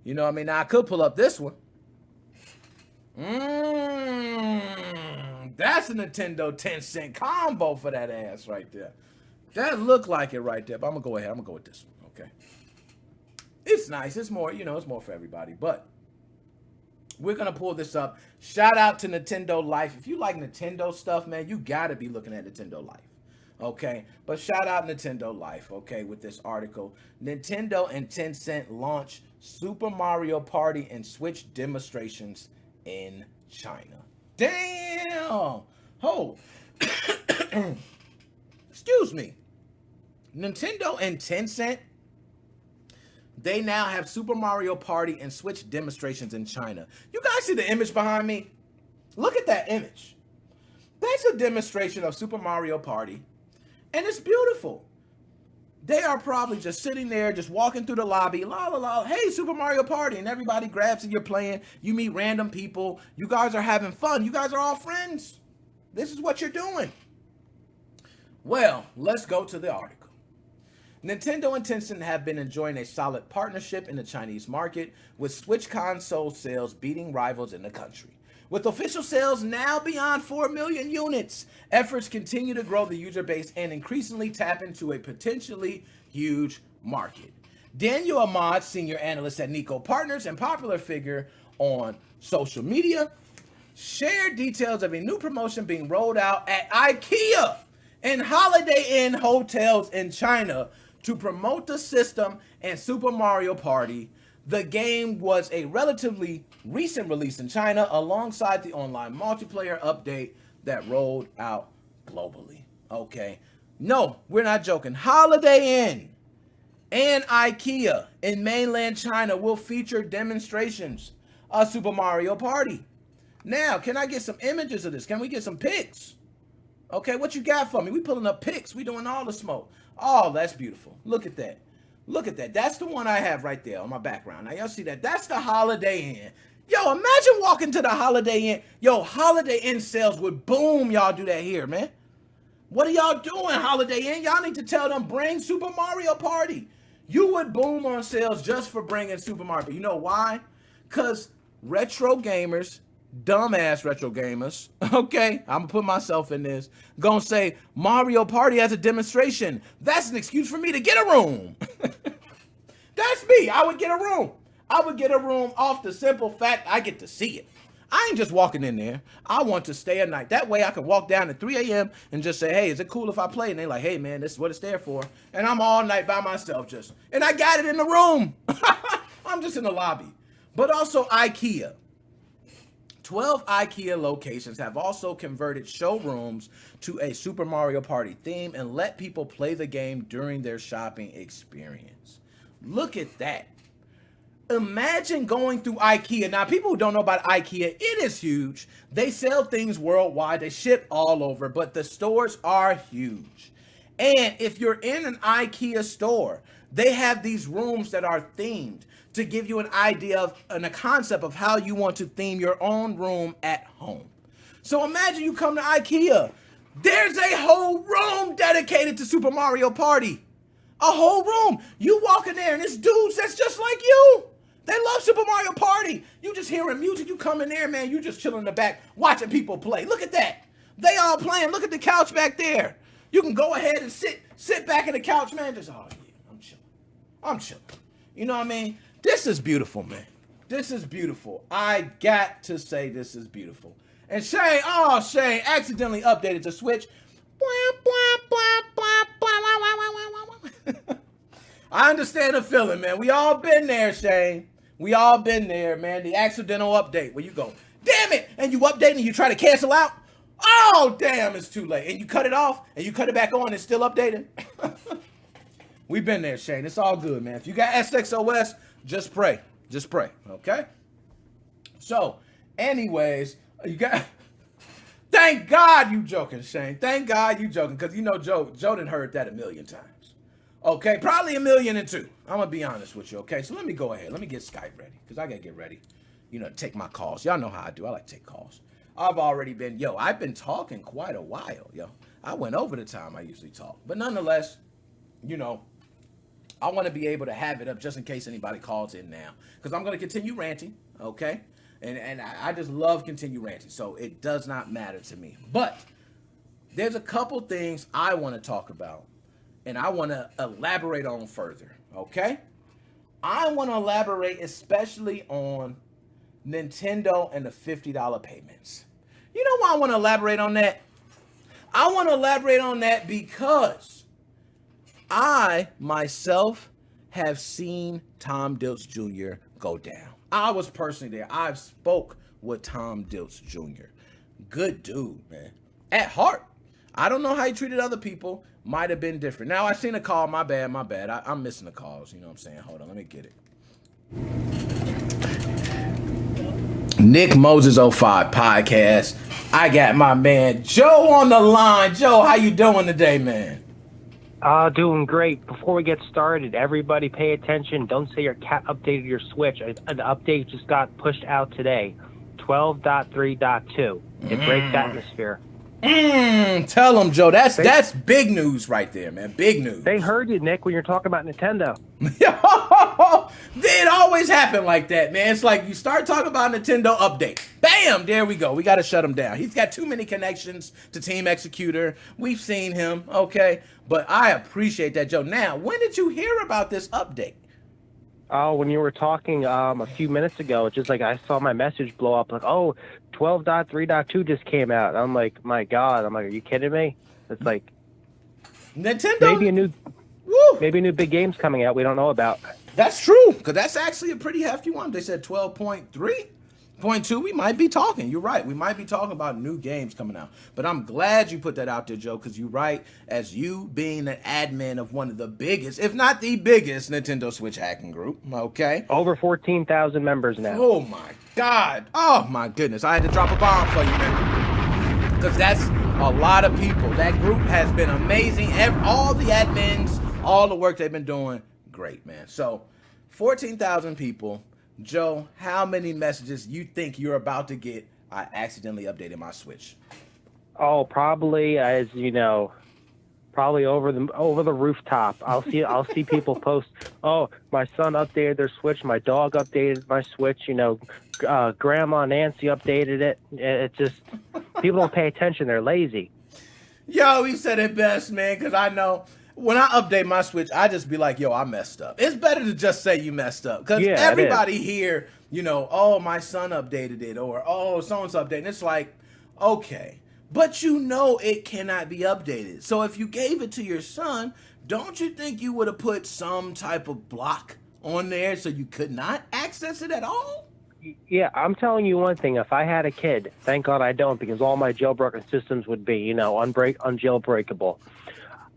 You know what I mean? Now, I could pull up this one. That's a Nintendo 10-cent combo for that ass right there. That looked like it right there. But I'm going to go ahead. I'm going to go with this one. Okay. It's nice. It's more, you know, it's more for everybody. But we're going to pull this up. Shout out to Nintendo Life. If you like Nintendo stuff, man, you got to be looking at Nintendo Life. Okay, but shout out Nintendo Life, okay, with this article. Nintendo and Tencent launch Super Mario Party and Switch demonstrations in China. Damn! Oh, excuse me. Nintendo and Tencent, they now have Super Mario Party and Switch demonstrations in China. You guys see the image behind me? Look at that image. That's a demonstration of Super Mario Party. And it's beautiful. They are probably just sitting there, just walking through the lobby, la la la, hey, Super Mario Party, and everybody grabs and you're playing. You meet random people. You guys are having fun. You guys are all friends. This is what you're doing. Well, let's go to the article. Nintendo and Tencent have been enjoying a solid partnership in the Chinese market, with Switch console sales beating rivals in the country. With official sales now beyond 4 million units, efforts continue to grow the user base and increasingly tap into a potentially huge market. Daniel Ahmad, senior analyst at Nico Partners and popular figure on social media, shared details of a new promotion being rolled out at IKEA and Holiday Inn hotels in China to promote the system and Super Mario Party. The game was a relatively recent release in China alongside the online multiplayer update that rolled out globally. Okay. No, we're not joking. Holiday Inn and IKEA in mainland China will feature demonstrations of Super Mario Party. Now, can I get some images of this? Can we get some pics? Okay, what you got for me? We pulling up pics. We doing all the smoke. Oh, that's beautiful. Look at that. Look at that. That's the one I have right there on my background. Now, y'all see that? That's the Holiday Inn. Yo, imagine walking to the Holiday Inn. Yo, Holiday Inn sales would boom. Y'all do that here, man. What are y'all doing, Holiday Inn? Y'all need to tell them, bring Super Mario Party. You would boom on sales just for bringing Super Mario. You know why? Because retro gamers, dumbass retro gamers, okay, I'm gonna put myself in this, gonna say Mario Party has a demonstration. That's an excuse for me to get a room. That's me. I would get a room. I would get a room off the simple fact I get to see it. I ain't just walking in there. I want to stay a night. That way I can walk down at 3 a.m. and just say, hey, is it cool if I play? And they're like, hey, man, this is what it's there for. And I'm all night by myself and I got it in the room. I'm just in the lobby. But also IKEA. 12 IKEA locations have also converted showrooms to a Super Mario Party theme and let people play the game during their shopping experience. Look at that. Imagine going through IKEA. Now, people who don't know about IKEA, it is huge. They sell things worldwide. They ship all over, but the stores are huge. And if you're in an IKEA store, they have these rooms that are themed to give you an idea of and a concept of how you want to theme your own room at home. So imagine you come to IKEA. There's a whole room dedicated to Super Mario Party. A whole room. You walk in there and it's dudes that's just like you. They love Super Mario Party. You just hearing music. You come in there, man. You just chilling in the back watching people play. Look at that. They all playing. Look at the couch back there. You can go ahead and sit back in the couch, man. Just, oh, yeah, I'm chilling. You know what I mean? This is beautiful, man. This is beautiful. I got to say this is beautiful. And Shane accidentally updated the Switch. I understand the feeling, man. We all been there, Shane. We all been there, man. The accidental update where you go, damn it, and you update and you try to cancel out. Oh, damn, it's too late. And you cut it off and you cut it back on and still updating. We've been there, Shane. It's all good, man. If you got SXOS, just pray. Just pray, okay? So, anyways, you got... Thank God you joking, Shane. Thank God you joking, because you know Joe done heard that a million times. Okay, probably 1,000,002. I'm going to be honest with you, okay? So let me go ahead. Let me get Skype ready, because I got to get ready, to take my calls. Y'all know how I do. I like to take calls. I've been talking quite a while, I went over the time I usually talk. But nonetheless, I want to be able to have it up just in case anybody calls in now, because I'm going to continue ranting, okay? And I just love continue ranting, so it does not matter to me. But there's a couple things I want to talk about, and I want to elaborate on further, okay? I want to elaborate especially on Nintendo and the $50 payments. You know why I want to elaborate on that? I want to elaborate on that because I, myself, have seen Tom Dilts Jr. go down. I was personally there. I've spoke with Tom Dilts Jr. Good dude, man. At heart. I don't know how he treated other people. Might have been different. Now, I seen a call. My bad. I'm missing the calls. You know what I'm saying? Hold on. Let me get it. NickMoses05 podcast. I got my man Joe on the line. Joe, how you doing today, man? Doing great. Before we get started, everybody pay attention. Don't say your cat updated your Switch. The update just got pushed out today. 12.3.2. It breaks atmosphere. Tell them, Joe. That's big news right there, man. Big news. They heard you, Nick, when you're talking about Nintendo. It always happen like that, man. It's like you start talking about Nintendo update. Bam! There we go. We got to shut him down. He's got too many connections to Team Executor. We've seen him, okay? But I appreciate that, Joe. Now, when did you hear about this update? Oh, when you were talking a few minutes ago, it's just like I saw my message blow up. Like, 12.3.2 just came out. I'm like, my God. I'm like, are you kidding me? It's like Nintendo. Maybe a new big game's coming out we don't know about. That's true, because that's actually a pretty hefty one. They said 12.3.2. We might be talking. You're right. We might be talking about new games coming out. But I'm glad you put that out there, Joe, because you're right. As you being an admin of one of the biggest, if not the biggest, Nintendo Switch hacking group, okay? Over 14,000 members now. Oh, my God. Oh, my goodness. I had to drop a bomb for you, man. Because that's a lot of people. That group has been amazing. All the admins, all the work they've been doing, great, man. So 14,000 people. Joe, how many messages you think you're about to get? I accidentally updated my Switch. Oh, probably, probably over the rooftop. I'll see people post oh, my son updated their Switch, my dog updated my Switch, Grandma Nancy updated it. It just, people don't pay attention. They're lazy. Yo, he said it best, man, because I know when I update my Switch, I just be like, yo, I messed up. It's better to just say you messed up, because everybody here, oh, my son updated it, or, oh, someone's updating. It's like, okay, but it cannot be updated. So if you gave it to your son, don't you think you would have put some type of block on there so you could not access it at all? Yeah, I'm telling you one thing. If I had a kid, thank God I don't, because all my jailbroken systems would be, unjailbreakable.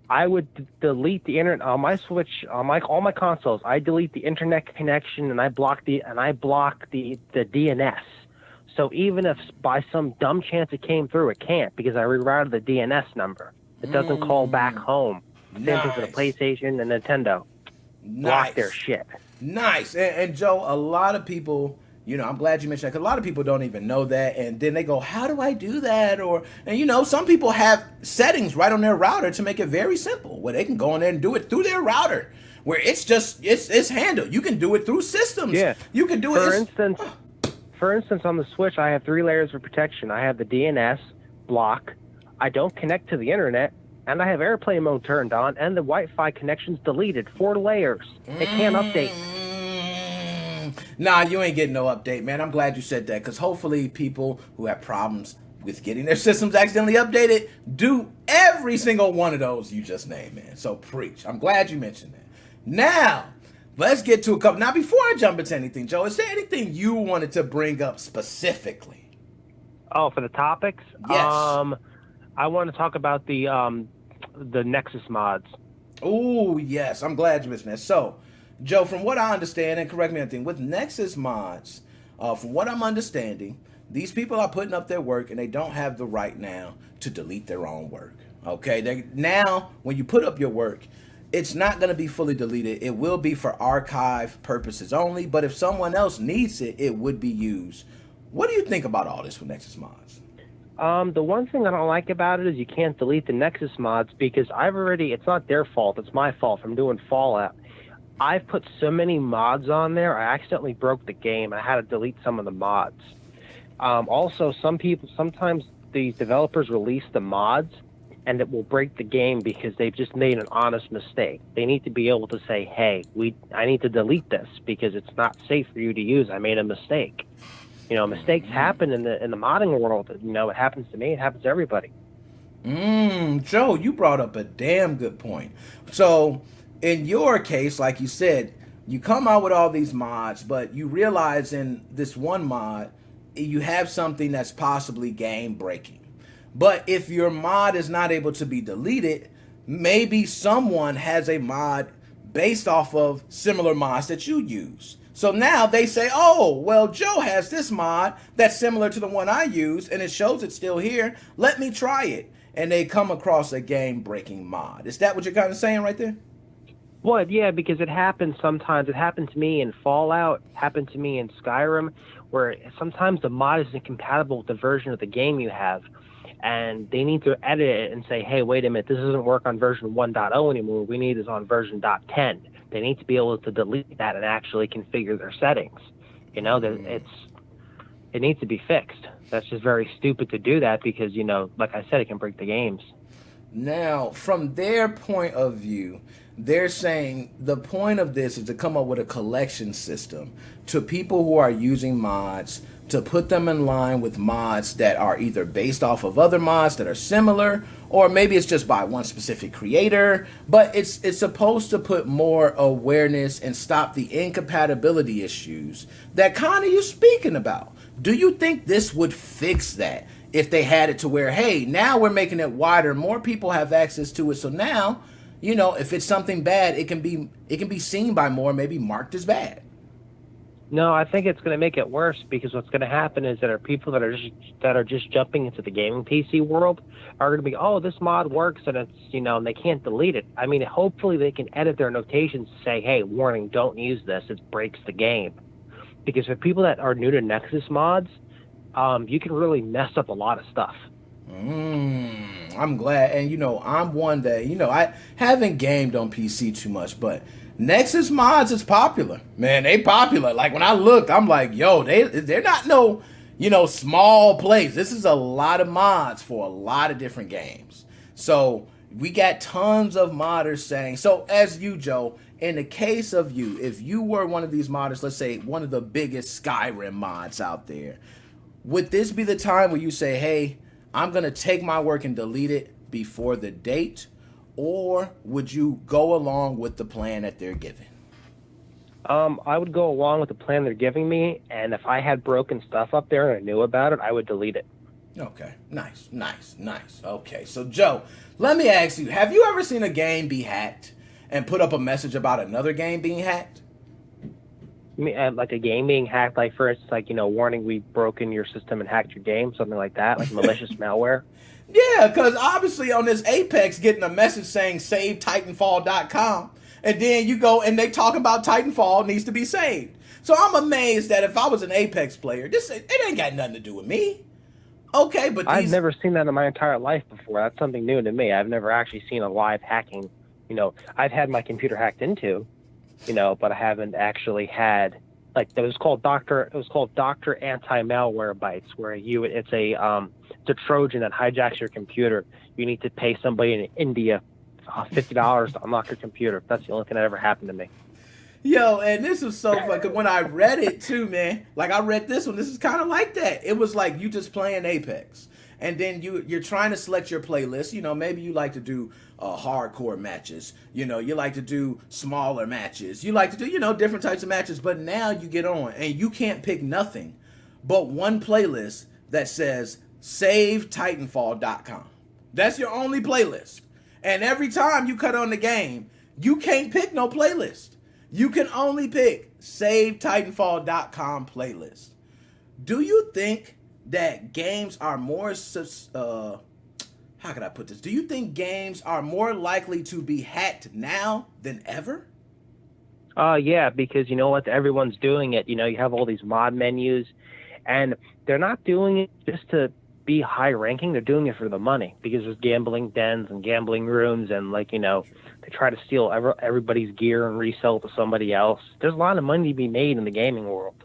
I would delete the internet on my Switch, on all my consoles. I delete the internet connection and I block the DNS. So even if by some dumb chance it came through, it can't, because I rerouted the DNS number. It doesn't call back home. Same thing for the PlayStation and Nintendo. Block their shit. Nice. And Joe, a lot of people, I'm glad you mentioned that, because a lot of people don't even know that, and then they go, how do I do that? And some people have settings right on their router to make it very simple, where they can go in there and do it through their router, where it's handled. You can do it through systems. Yeah. You can do it. For instance, on the Switch, I have 3 layers of protection. I have the DNS block. I don't connect to the internet. And I have airplane mode turned on, and the Wi-Fi connection's deleted. 4 layers. It can't update. Nah, you ain't getting no update, man. I'm glad you said that, because hopefully people who have problems with getting their systems accidentally updated do every single one of those you just named, man. So preach. I'm glad you mentioned that. Now, let's get to a couple. Now, before I jump into anything, Joe, is there anything you wanted to bring up specifically? Oh, for the topics? Yes. I want to talk about the Nexus mods. Oh, yes. I'm glad you mentioned that. So, Joe, from what I understand, and correct me if I'm wrong, with Nexus mods, from what I'm understanding, these people are putting up their work, and they don't have the right now to delete their own work. Okay? Now, when you put up your work, it's not going to be fully deleted. It will be for archive purposes only, but if someone else needs it, it would be used. What do you think about all this with Nexus mods? The one thing I don't like about it is you can't delete the Nexus mods, because it's not their fault, it's my fault from doing Fallout. I've put so many mods on there, I accidentally broke the game. I had to delete some of the mods. Also, sometimes these developers release the mods, and it will break the game because they've just made an honest mistake. They need to be able to say, hey, I need to delete this because it's not safe for you to use. I made a mistake. Mistakes happen in the modding world. It happens to me. It happens to everybody. Joe, you brought up a damn good point. So, in your case, like you said, you come out with all these mods, but you realize in this one mod, you have something that's possibly game breaking. But if your mod is not able to be deleted, maybe someone has a mod based off of similar mods that you use. So now they say, oh, well, Joe has this mod that's similar to the one I use, and it shows it's still here. Let me try it. And they come across a game-breaking mod. Is that what you're kind of saying right there? Well, yeah, because it happens sometimes. It happened to me in Fallout, happened to me in Skyrim, where sometimes the mod isn't compatible with the version of the game you have. And they need to edit it and say, hey, wait a minute, this doesn't work on version 1.0 anymore. We need this on version .10. They need to be able to delete that and actually configure their settings. It needs to be fixed. That's just very stupid to do that because, like I said, it can break the games. Now, from their point of view, they're saying the point of this is to come up with a collection system to people who are using mods, to put them in line with mods that are either based off of other mods that are similar, or maybe it's just by one specific creator, but it's supposed to put more awareness and stop the incompatibility issues that kind of you're speaking about. Do you think this would fix that if they had it to where, hey, now we're making it wider, more people have access to it, so now, if it's something bad, it can be seen by more, maybe marked as bad? No, I think it's going to make it worse, because what's going to happen is that people that are just jumping into the gaming PC world are going to be, oh, this mod works, and it's and they can't delete it. I mean, hopefully they can edit their notations to say, hey, warning, don't use this, it breaks the game. Because for people that are new to Nexus mods, you can really mess up a lot of stuff. I'm glad, and I'm one that I haven't gamed on PC too much, but Nexus mods is popular. Man, they popular. Like when I looked, I'm like, yo, they're not no, small place. This is a lot of mods for a lot of different games. So we got tons of modders saying, so as you, Joe, in the case of you, if you were one of these modders, let's say one of the biggest Skyrim mods out there, would this be the time where you say, hey, I'm going to take my work and delete it before the date? Or would you go along with the plan that they're giving? I would go along with the plan they're giving me, and if I had broken stuff up there and I knew about it, I would delete it. Okay, nice. Okay, so Joe, let me ask you, have you ever seen a game be hacked and put up a message about another game being hacked? You mean, like a game being hacked, like for instance, like, warning, we've broken your system and hacked your game, something like that, like malicious malware? Yeah, because obviously on this Apex, getting a message saying save Titanfall.com, and then you go and they talk about Titanfall needs to be saved. So I'm amazed that if I was an Apex player, it ain't got nothing to do with me. Okay, but I've never seen that in my entire life before. That's something new to me. I've never actually seen a live hacking. I've had my computer hacked into, but I haven't actually had, like, it was called Doctor Anti-Malware Bytes, where it's a Trojan that hijacks your computer. You need to pay somebody in India $50 to unlock your computer. That's the only thing that ever happened to me. Yo, and this was so fun, because when I read it too, man, like I read this one, this is kind of like that. It was like you just playing Apex, and then you're trying to select your playlist. Maybe you like to do hardcore matches. You like to do smaller matches. You like to do, different types of matches. But now you get on, and you can't pick nothing but one playlist that says save Titanfall.com. That's your only playlist. And every time you cut on the game, you can't pick no playlist. You can only pick save Titanfall.com playlist. Do you think that games are more, how can I put this? Do you think games are more likely to be hacked now than ever? Yeah, because you know what? Everyone's doing it. You have all these mod menus, and they're not doing it just to be high ranking. They're doing it for the money, because there's gambling dens and gambling rooms, and they try to steal everybody's gear and resell it to somebody else. There's a lot of money to be made in the gaming world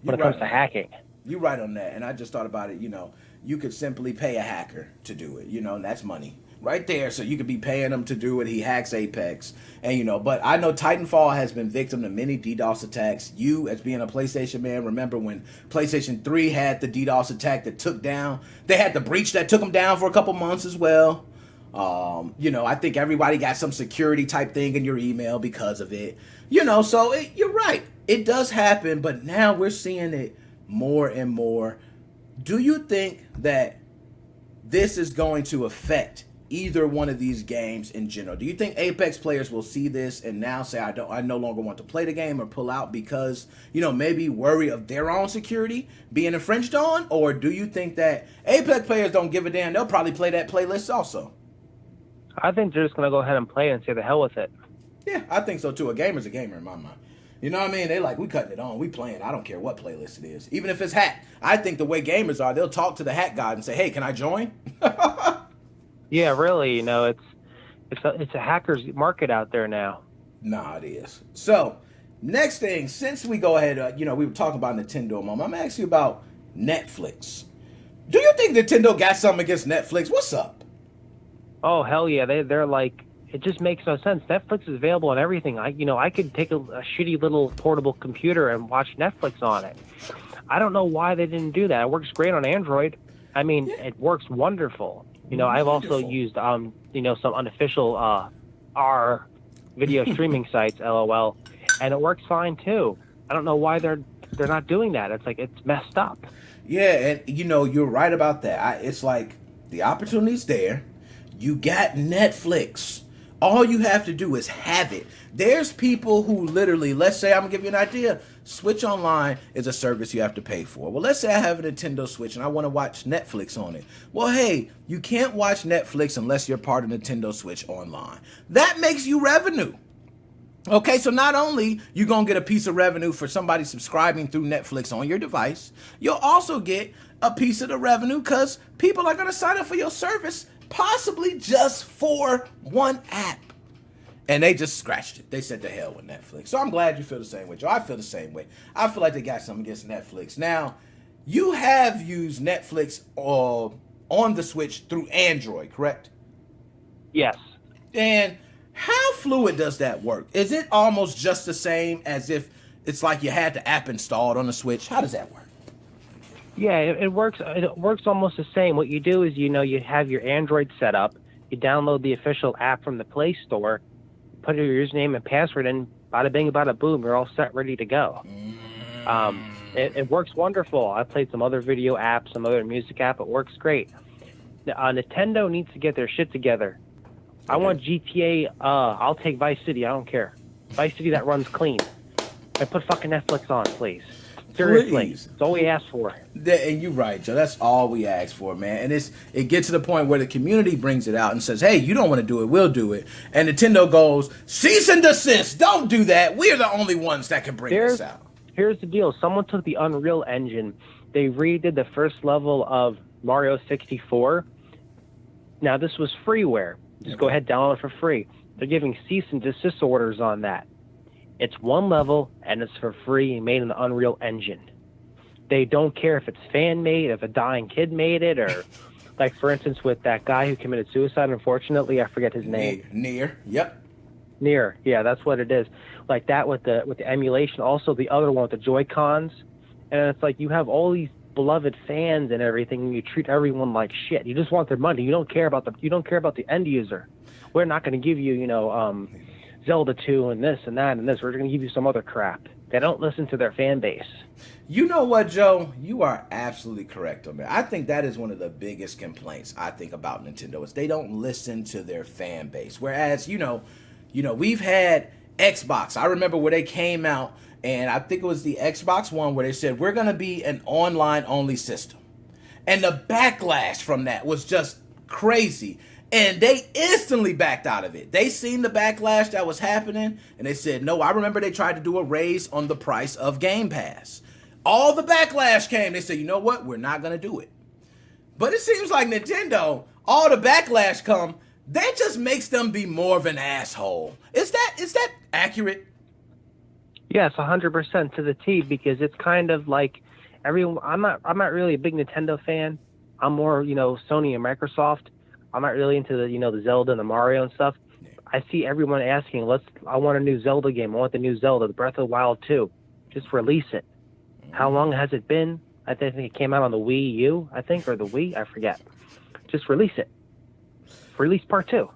when it comes to hacking. You're right on that, and I just thought about it. You could simply pay a hacker to do it, and that's money right there. So you could be paying him to do it. He hacks Apex, and but I know Titanfall has been victim to many DDoS attacks. You, as being a PlayStation man, remember when PlayStation 3 had the DDoS attack that took down, they had the breach that took them down for a couple months as well. I think everybody got some security type thing in your email because of it. So you're right. It does happen, but now we're seeing it more and more. Do you think that this is going to affect either one of these games in general? Do you think Apex players will see this and now say, I no longer want to play the game, or pull out because, maybe worry of their own security being infringed on? Or do you think that Apex players don't give a damn? They'll probably play that playlist also. I think they're just going to go ahead and play and say the hell with it. Yeah, I think so too. A gamer's a gamer in my mind. You know what I mean? They like, we cutting it on, we playing. I don't care what playlist it is. Even if it's hacked. I think the way gamers are, they'll talk to the hack god and say, hey, can I join? Yeah, really, it's a hacker's market out there now. Nah, it is. So, next thing, since we go ahead, we were talking about Nintendo a moment, I'm going to ask you about Netflix. Do you think Nintendo got something against Netflix? What's up? Oh, hell yeah. They're like, it just makes no sense. Netflix is available on everything. I could take a shitty little portable computer and watch Netflix on it. I don't know why they didn't do that. It works great on Android. It works wonderful. I've also used, some unofficial R video streaming sites, LOL, and it works fine too. I don't know why they're not doing that. It's like, it's messed up. Yeah, and you're right about that. It's like the opportunity's there. You got Netflix. All you have to do is have it. There's people who literally, let's say, I'm going to give you an idea. Switch Online is a service you have to pay for. Well, let's say I have a Nintendo Switch and I want to watch Netflix on it. Well, hey, you can't watch Netflix unless you're part of Nintendo Switch Online. That makes you revenue. Okay, so not only you going to get a piece of revenue for somebody subscribing through Netflix on your device, you'll also get a piece of the revenue because people are going to sign up for your service possibly just for one app. And they just scratched it. They said, the hell with Netflix. So I'm glad you feel the same way, Joe. I feel the same way. I feel like they got something against Netflix. Now, you have used Netflix on the Switch through Android, correct? Yes. And how fluid does that work? Is it almost just the same as if it's like you had the app installed on the Switch? How does that work? Yeah, it works. It works almost the same. What you do is, you have your Android set up. You download the official app from the Play Store, put your username and password in, bada bing, bada boom, you're all set, ready to go. It works wonderful. I played some other video apps, some other music app. It works great. Nintendo needs to get their shit together. I want GTA. I'll take Vice City. I don't care. Vice City that runs clean. And put fucking Netflix on, please. Seriously, Please. That's all we ask for. And you're right, Joe. That's all we ask for, man. And it gets to the point where the community brings it out and says, hey, you don't want to do it, we'll do it. And Nintendo goes, cease and desist. Don't do that. We're the only ones that can bring this out. Here's the deal. Someone took the Unreal Engine. They redid the first level of Mario 64. Now, this was freeware. Just go ahead, download it for free. They're giving cease and desist orders on that. It's one level, and it's for free, made in the Unreal Engine. They don't care if it's fan-made, if a dying kid made it, or, like, for instance, with that guy who committed suicide, unfortunately, I forget his name. Nier, yep. Nier, yeah, that's what it is. Like that with the emulation. Also, the other one with the Joy-Cons. And it's like you have all these beloved fans and everything, and you treat everyone like shit. You just want their money. You don't care about the end user. We're not going to give you, Zelda 2 and this and that and this. We're going to give you some other crap. They don't listen to their fan base. You know what, Joe? You are absolutely correct on that. I think that is one of the biggest complaints I think about Nintendo is they don't listen to their fan base. Whereas, we've had Xbox. I remember where they came out, and I think it was the Xbox One where they said, we're going to be an online-only system. And the backlash from that was just crazy. And they instantly backed out of it. They seen the backlash that was happening, and they said, no, I remember they tried to do a raise on the price of Game Pass. All the backlash came. They said, you know what? We're not going to do it. But it seems like Nintendo, all the backlash come, that just makes them be more of an asshole. Is that accurate? Yes, 100% to the T, because it's kind of like everyone. I'm not really a big Nintendo fan. I'm more, Sony and Microsoft. I'm not really into the Zelda and the Mario and stuff. I see everyone asking, I want a new Zelda game. I want the new Zelda, the Breath of the Wild 2. Just release it. How long has it been? I think it came out on the Wii U, or the Wii. I forget. Just release it. Release part 2.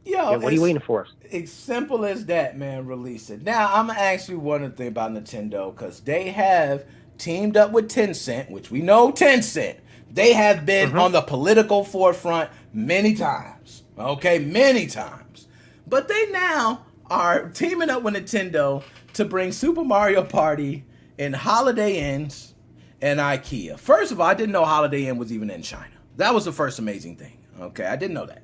What are you waiting for? It's simple as that, man. Release it. Now, I'm going to ask you one thing about Nintendo, because they have teamed up with Tencent, which we know Tencent. They have been on the political forefront many times. Okay, many times. But they now are teaming up with Nintendo to bring Super Mario Party in Holiday Inns and IKEA. First of all, I didn't know Holiday Inn was even in China. That was the first amazing thing. Okay, I didn't know that.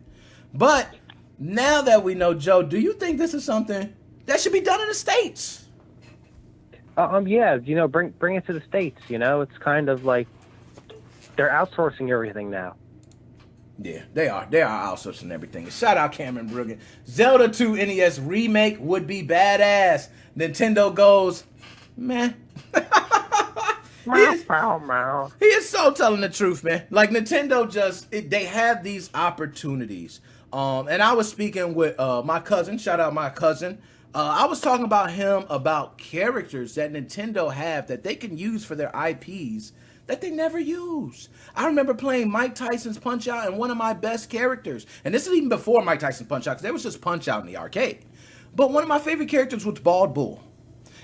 But now that we know, Joe, do you think this is something that should be done in the States? Yeah, bring it to the States. It's kind of like they're outsourcing everything now. Yeah, they are. They are outsourcing everything. Shout out Cameron Bruggen. Zelda 2 NES remake would be badass. Nintendo goes, man. He is so telling the truth, man. Like Nintendo they have these opportunities. And I was speaking with my cousin. Shout out my cousin. I was talking about him about characters that Nintendo have that they can use for their IPs that they never use. I remember playing Mike Tyson's Punch-Out, and one of my best characters, and this is even before Mike Tyson's Punch-Out, because there was just Punch-Out in the arcade. But one of my favorite characters was Bald Bull.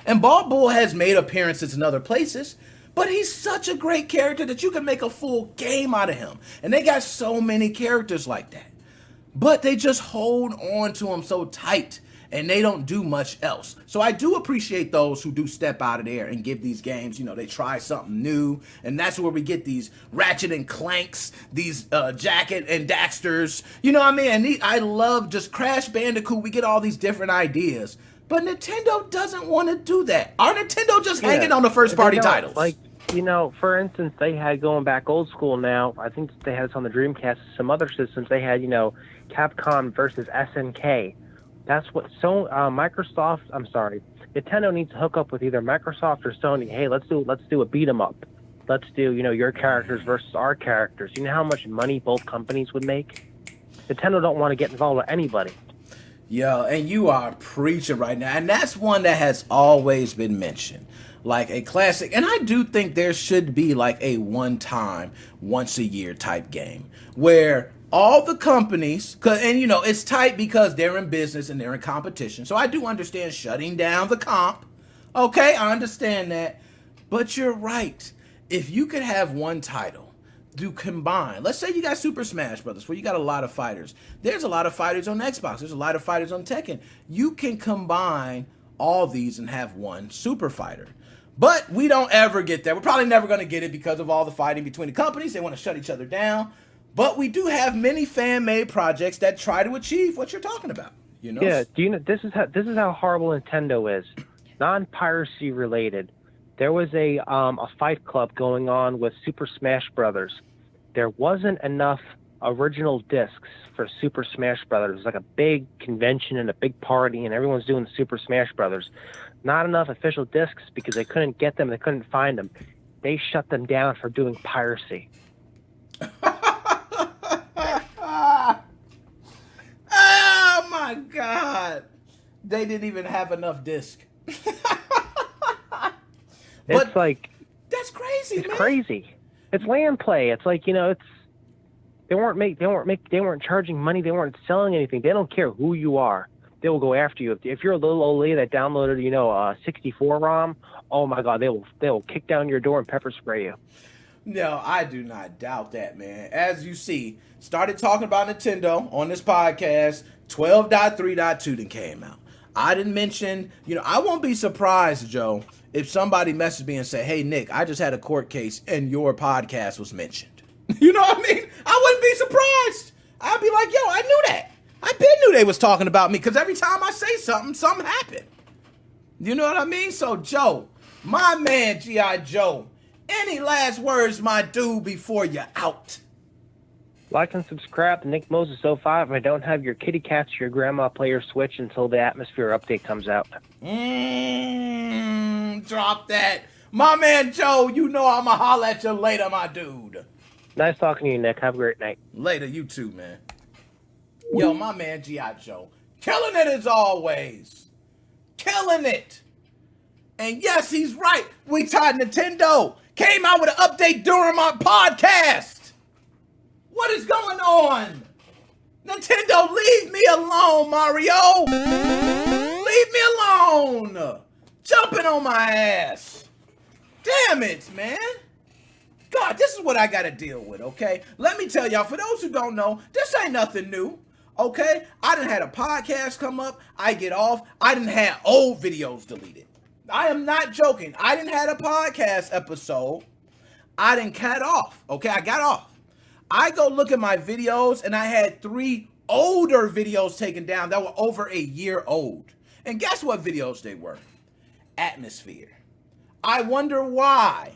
And Bald Bull has made appearances in other places, but he's such a great character that you can make a full game out of him. And they got so many characters like that. But they just hold on to him so tight, and they don't do much else. So I do appreciate those who do step out of there and give these games, they try something new. And that's where we get these Ratchet and Clanks, these Jacket and Daxters. You know what I mean? And I love just Crash Bandicoot. We get all these different ideas. But Nintendo doesn't want to do that. Are Nintendo just hanging on the first-party titles? Like, for instance, they had, going back old school now, I think they had this on the Dreamcast, some other systems, they had, Capcom versus SNK. That's what Microsoft. I'm sorry, Nintendo needs to hook up with either Microsoft or Sony. Hey, let's do a beat 'em up. Let's do your characters versus our characters. You know how much money both companies would make? Nintendo don't want to get involved with anybody. Yo, and you are preaching right now. And that's one that has always been mentioned. Like a classic. And I do think there should be like a one-time, once-a-year type game where all the companies, and it's tight because they're in business and they're in competition. So I do understand shutting down the comp. Okay, I understand that. But you're right. If you could have one title do combine, let's say you got Super Smash Brothers where you got a lot of fighters. There's a lot of fighters on Xbox. There's a lot of fighters on Tekken. You can combine all these and have one super fighter. But we don't ever get there. We're probably never going to get it because of all the fighting between the companies. They want to shut each other down. But we do have many fan-made projects that try to achieve what you're talking about. Yeah. Do you know this is how horrible Nintendo is? Non-piracy related. There was a fight club going on with Super Smash Brothers. There wasn't enough original discs for Super Smash Brothers. It was like a big convention and a big party, and everyone's doing Super Smash Brothers. Not enough official discs because they couldn't get them. They couldn't find them. They shut them down for doing piracy. Oh my God! They didn't even have enough disc. But it's like that's crazy. It's crazy. It's land play. It's like it's they weren't charging money. They weren't selling anything. They don't care who you are. They will go after you. If you're a little old lady that downloaded a 64 ROM, oh my God, they will kick down your door and pepper spray you. No, I do not doubt that, man. As you see, started talking about Nintendo on this podcast. 12.3.2 then came out. I didn't mention, I won't be surprised, Joe, if somebody messaged me and said, hey, Nick, I just had a court case and your podcast was mentioned. You know what I mean? I wouldn't be surprised. I'd be like, yo, I knew that. I knew they was talking about me because every time I say something happened. You know what I mean? So, Joe, my man, G.I. Joe, any last words, my dude, before you're out? Like and subscribe to NickMoses05 if I don't have your kitty cats or your grandma play your Switch until the Atmosphere update comes out. Drop that. My man Joe, I'ma holler at you later, my dude. Nice talking to you, Nick. Have a great night. Later, you too, man. Yo, my man G.I. Joe. Killing it as always. Killing it. And yes, he's right. We tied Nintendo. Came out with an update during my podcast. What is going on? Nintendo, leave me alone, Mario. Leave me alone. Jumping on my ass. Damn it, man. God, this is what I got to deal with, okay? Let me tell y'all, for those who don't know, this ain't nothing new, okay? I done had a podcast come up. I get off. I done had old videos deleted. I am not joking. I done had a podcast episode. I done cut off, okay? I got off. I go look at my videos, and I had 3 older videos taken down that were over a year old. And guess what videos they were? Atmosphere. I wonder why.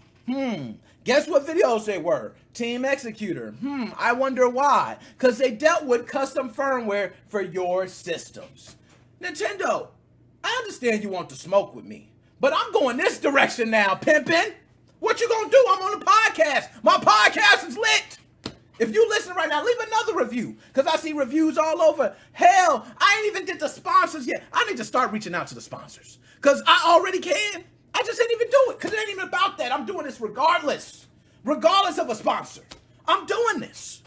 Guess what videos they were? Team Executor. I wonder why. Because they dealt with custom firmware for your systems. Nintendo, I understand you want to smoke with me, but I'm going this direction now, pimpin'. What you gonna do? I'm on the podcast. My podcast is lit. If you listen right now, leave another review, because I see reviews all over. Hell, I ain't even did the sponsors yet. I need to start reaching out to the sponsors, because I already can. I just ain't even do it, because it ain't even about that. I'm doing this regardless of a sponsor. I'm doing this,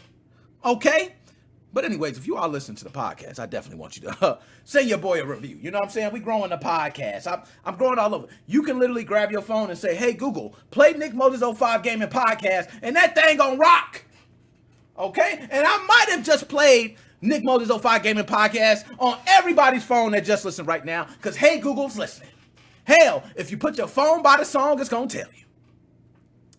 okay? But anyways, if you are listening to the podcast, I definitely want you to send your boy a review. You know what I'm saying? We growing the podcast. I'm growing all over. You can literally grab your phone and say, hey, Google, play NickMoses05 Gaming Podcast, and that thing gonna rock. Okay? And I might have just played NickMoses05 Gaming Podcast on everybody's phone that just listened right now, because, hey, Google's listening. Hell, if you put your phone by the song, it's going to tell you.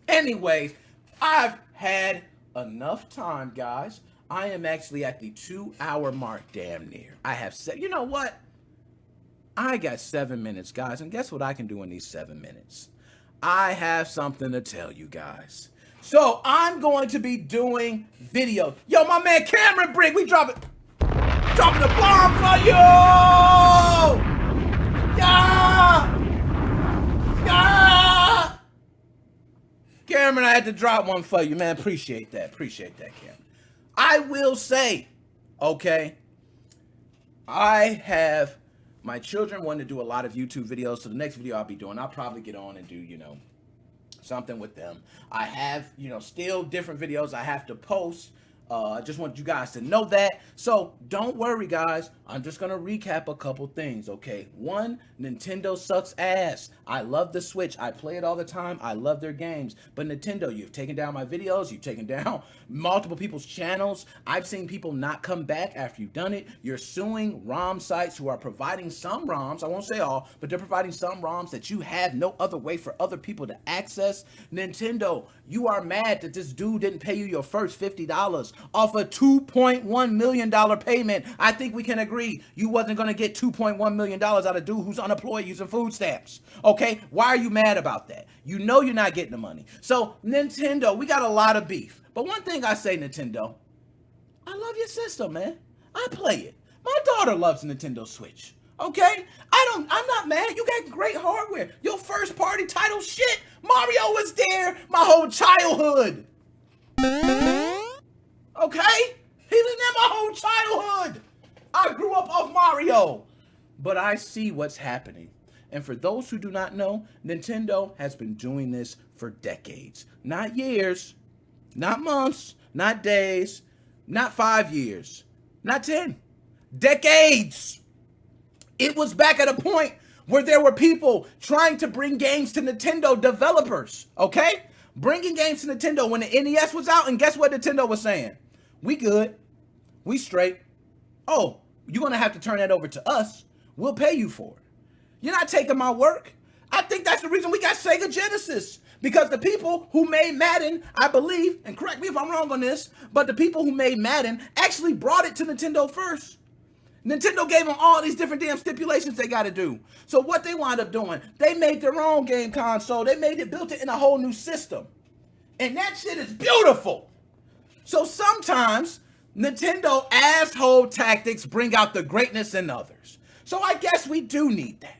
Anyways, I've had enough time, guys. I am actually at the 2-hour mark, damn near. I have said, you know what? I got 7 minutes, guys, and guess what I can do in these 7 minutes? I have something to tell you guys. So I'm going to be doing video. Yo, my man Cameron Brigg, we drop it. Dropping a bomb for you! Yeah! Yeah! Cameron, I had to drop one for you, man. Appreciate that. Appreciate that, Cameron. I will say, okay, my children want to do a lot of YouTube videos, so the next video I'll be doing, I'll probably get on and do, something with them. I have, still different videos I have to post. I just want you guys to know that. So don't worry, guys. I'm just going to recap a couple things, okay? One, Nintendo sucks ass. I love the Switch. I play it all the time. I love their games. But Nintendo, you've taken down my videos. You've taken down multiple people's channels. I've seen people not come back after you've done it. You're suing ROM sites who are providing some ROMs. I won't say all, but they're providing some ROMs that you have no other way for other people to access. Nintendo, you are mad that this dude didn't pay you your first $50 off a $2.1 million payment. I think we can agree you wasn't going to get $2.1 million out of dude who's unemployed using food stamps. Okay? Why are you mad about that? You know you're not getting the money. So, Nintendo, we got a lot of beef. But one thing I say, Nintendo, I love your system, man. I play it. My daughter loves Nintendo Switch. Okay? I'm not mad. You got great hardware. Your first party title shit. Mario was there my whole childhood. Okay? He was there my whole childhood. I grew up off Mario. But I see what's happening. And for those who do not know, Nintendo has been doing this for decades. Not years, not months, not days, not 5 years, not 10. Decades. It was back at a point where there were people trying to bring games to Nintendo developers, okay? Bringing games to Nintendo when the NES was out, and guess what Nintendo was saying? We good. We straight. Oh, you're going to have to turn that over to us. We'll pay you for it. You're not taking my work. I think that's the reason we got Sega Genesis. Because the people who made Madden, I believe, and correct me if I'm wrong on this, but the people who made Madden actually brought it to Nintendo first. Nintendo gave them all these different damn stipulations they got to do. So what they wound up doing, they made their own game console. They built it in a whole new system. And that shit is beautiful. So sometimes Nintendo asshole tactics bring out the greatness in others. So I guess we do need that.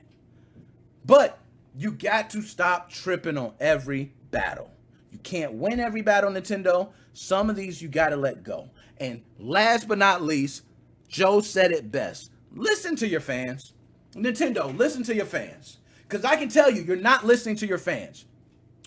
But you got to stop tripping on every battle. You can't win every battle, Nintendo. Some of these you got to let go. And last but not least, Joe said it best. Listen to your fans. Nintendo, listen to your fans. Because I can tell you, you're not listening to your fans.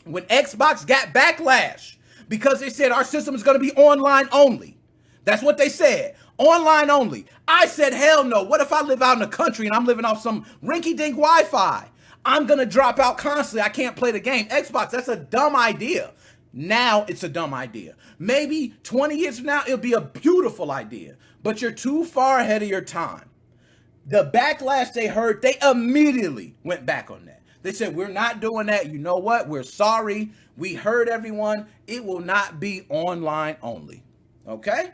When Xbox got backlash because they said our system is going to be online only. That's what they said. Online only. I said, hell no. What if I live out in the country and I'm living off some rinky-dink Wi-Fi? I'm going to drop out constantly. I can't play the game. Xbox, that's a dumb idea. Now it's a dumb idea. Maybe 20 years from now, it'll be a beautiful idea. But you're too far ahead of your time. The backlash they heard, they immediately went back on that. They said, we're not doing that. You know what? We're sorry. We heard everyone. It will not be online only. Okay?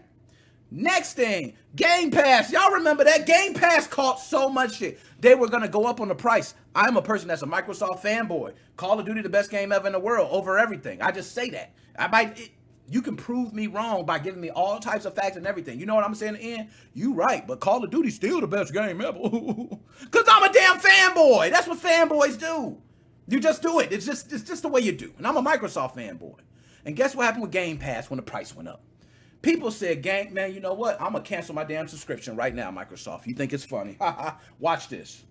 Next thing, Game Pass. Y'all remember that? Game Pass caught so much shit. They were going to go up on the price. I'm a person that's a Microsoft fanboy. Call of Duty, the best game ever in the world, over everything. I just say that. You can prove me wrong by giving me all types of facts and everything. You know what I'm saying in the end? You right, but Call of Duty's still the best game ever. Because I'm a damn fanboy. That's what fanboys do. You just do it. It's just the way you do. And I'm a Microsoft fanboy. And guess what happened with Game Pass when the price went up? People said, man, you know what? I'm going to cancel my damn subscription right now, Microsoft. You think it's funny? Watch this.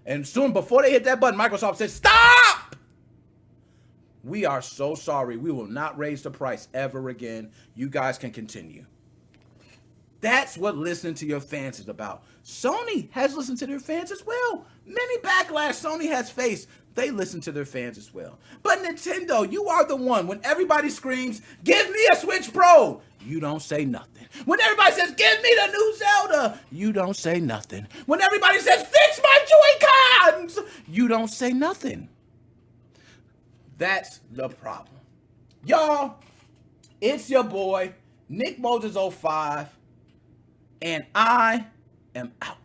And soon before they hit that button, Microsoft said, stop! We are so sorry. We will not raise the price ever again. You guys can continue. That's what listening to your fans is about. Sony has listened to their fans as well. Many backlash Sony has faced, they listen to their fans as well. But Nintendo, you are the one. When everybody screams, give me a Switch Pro, you don't say nothing. When everybody says, give me the new Zelda, you don't say nothing. When everybody says, fix my Joy-Cons, you don't say nothing. That's the problem. Y'all, it's your boy, NickMoses05, and I am out.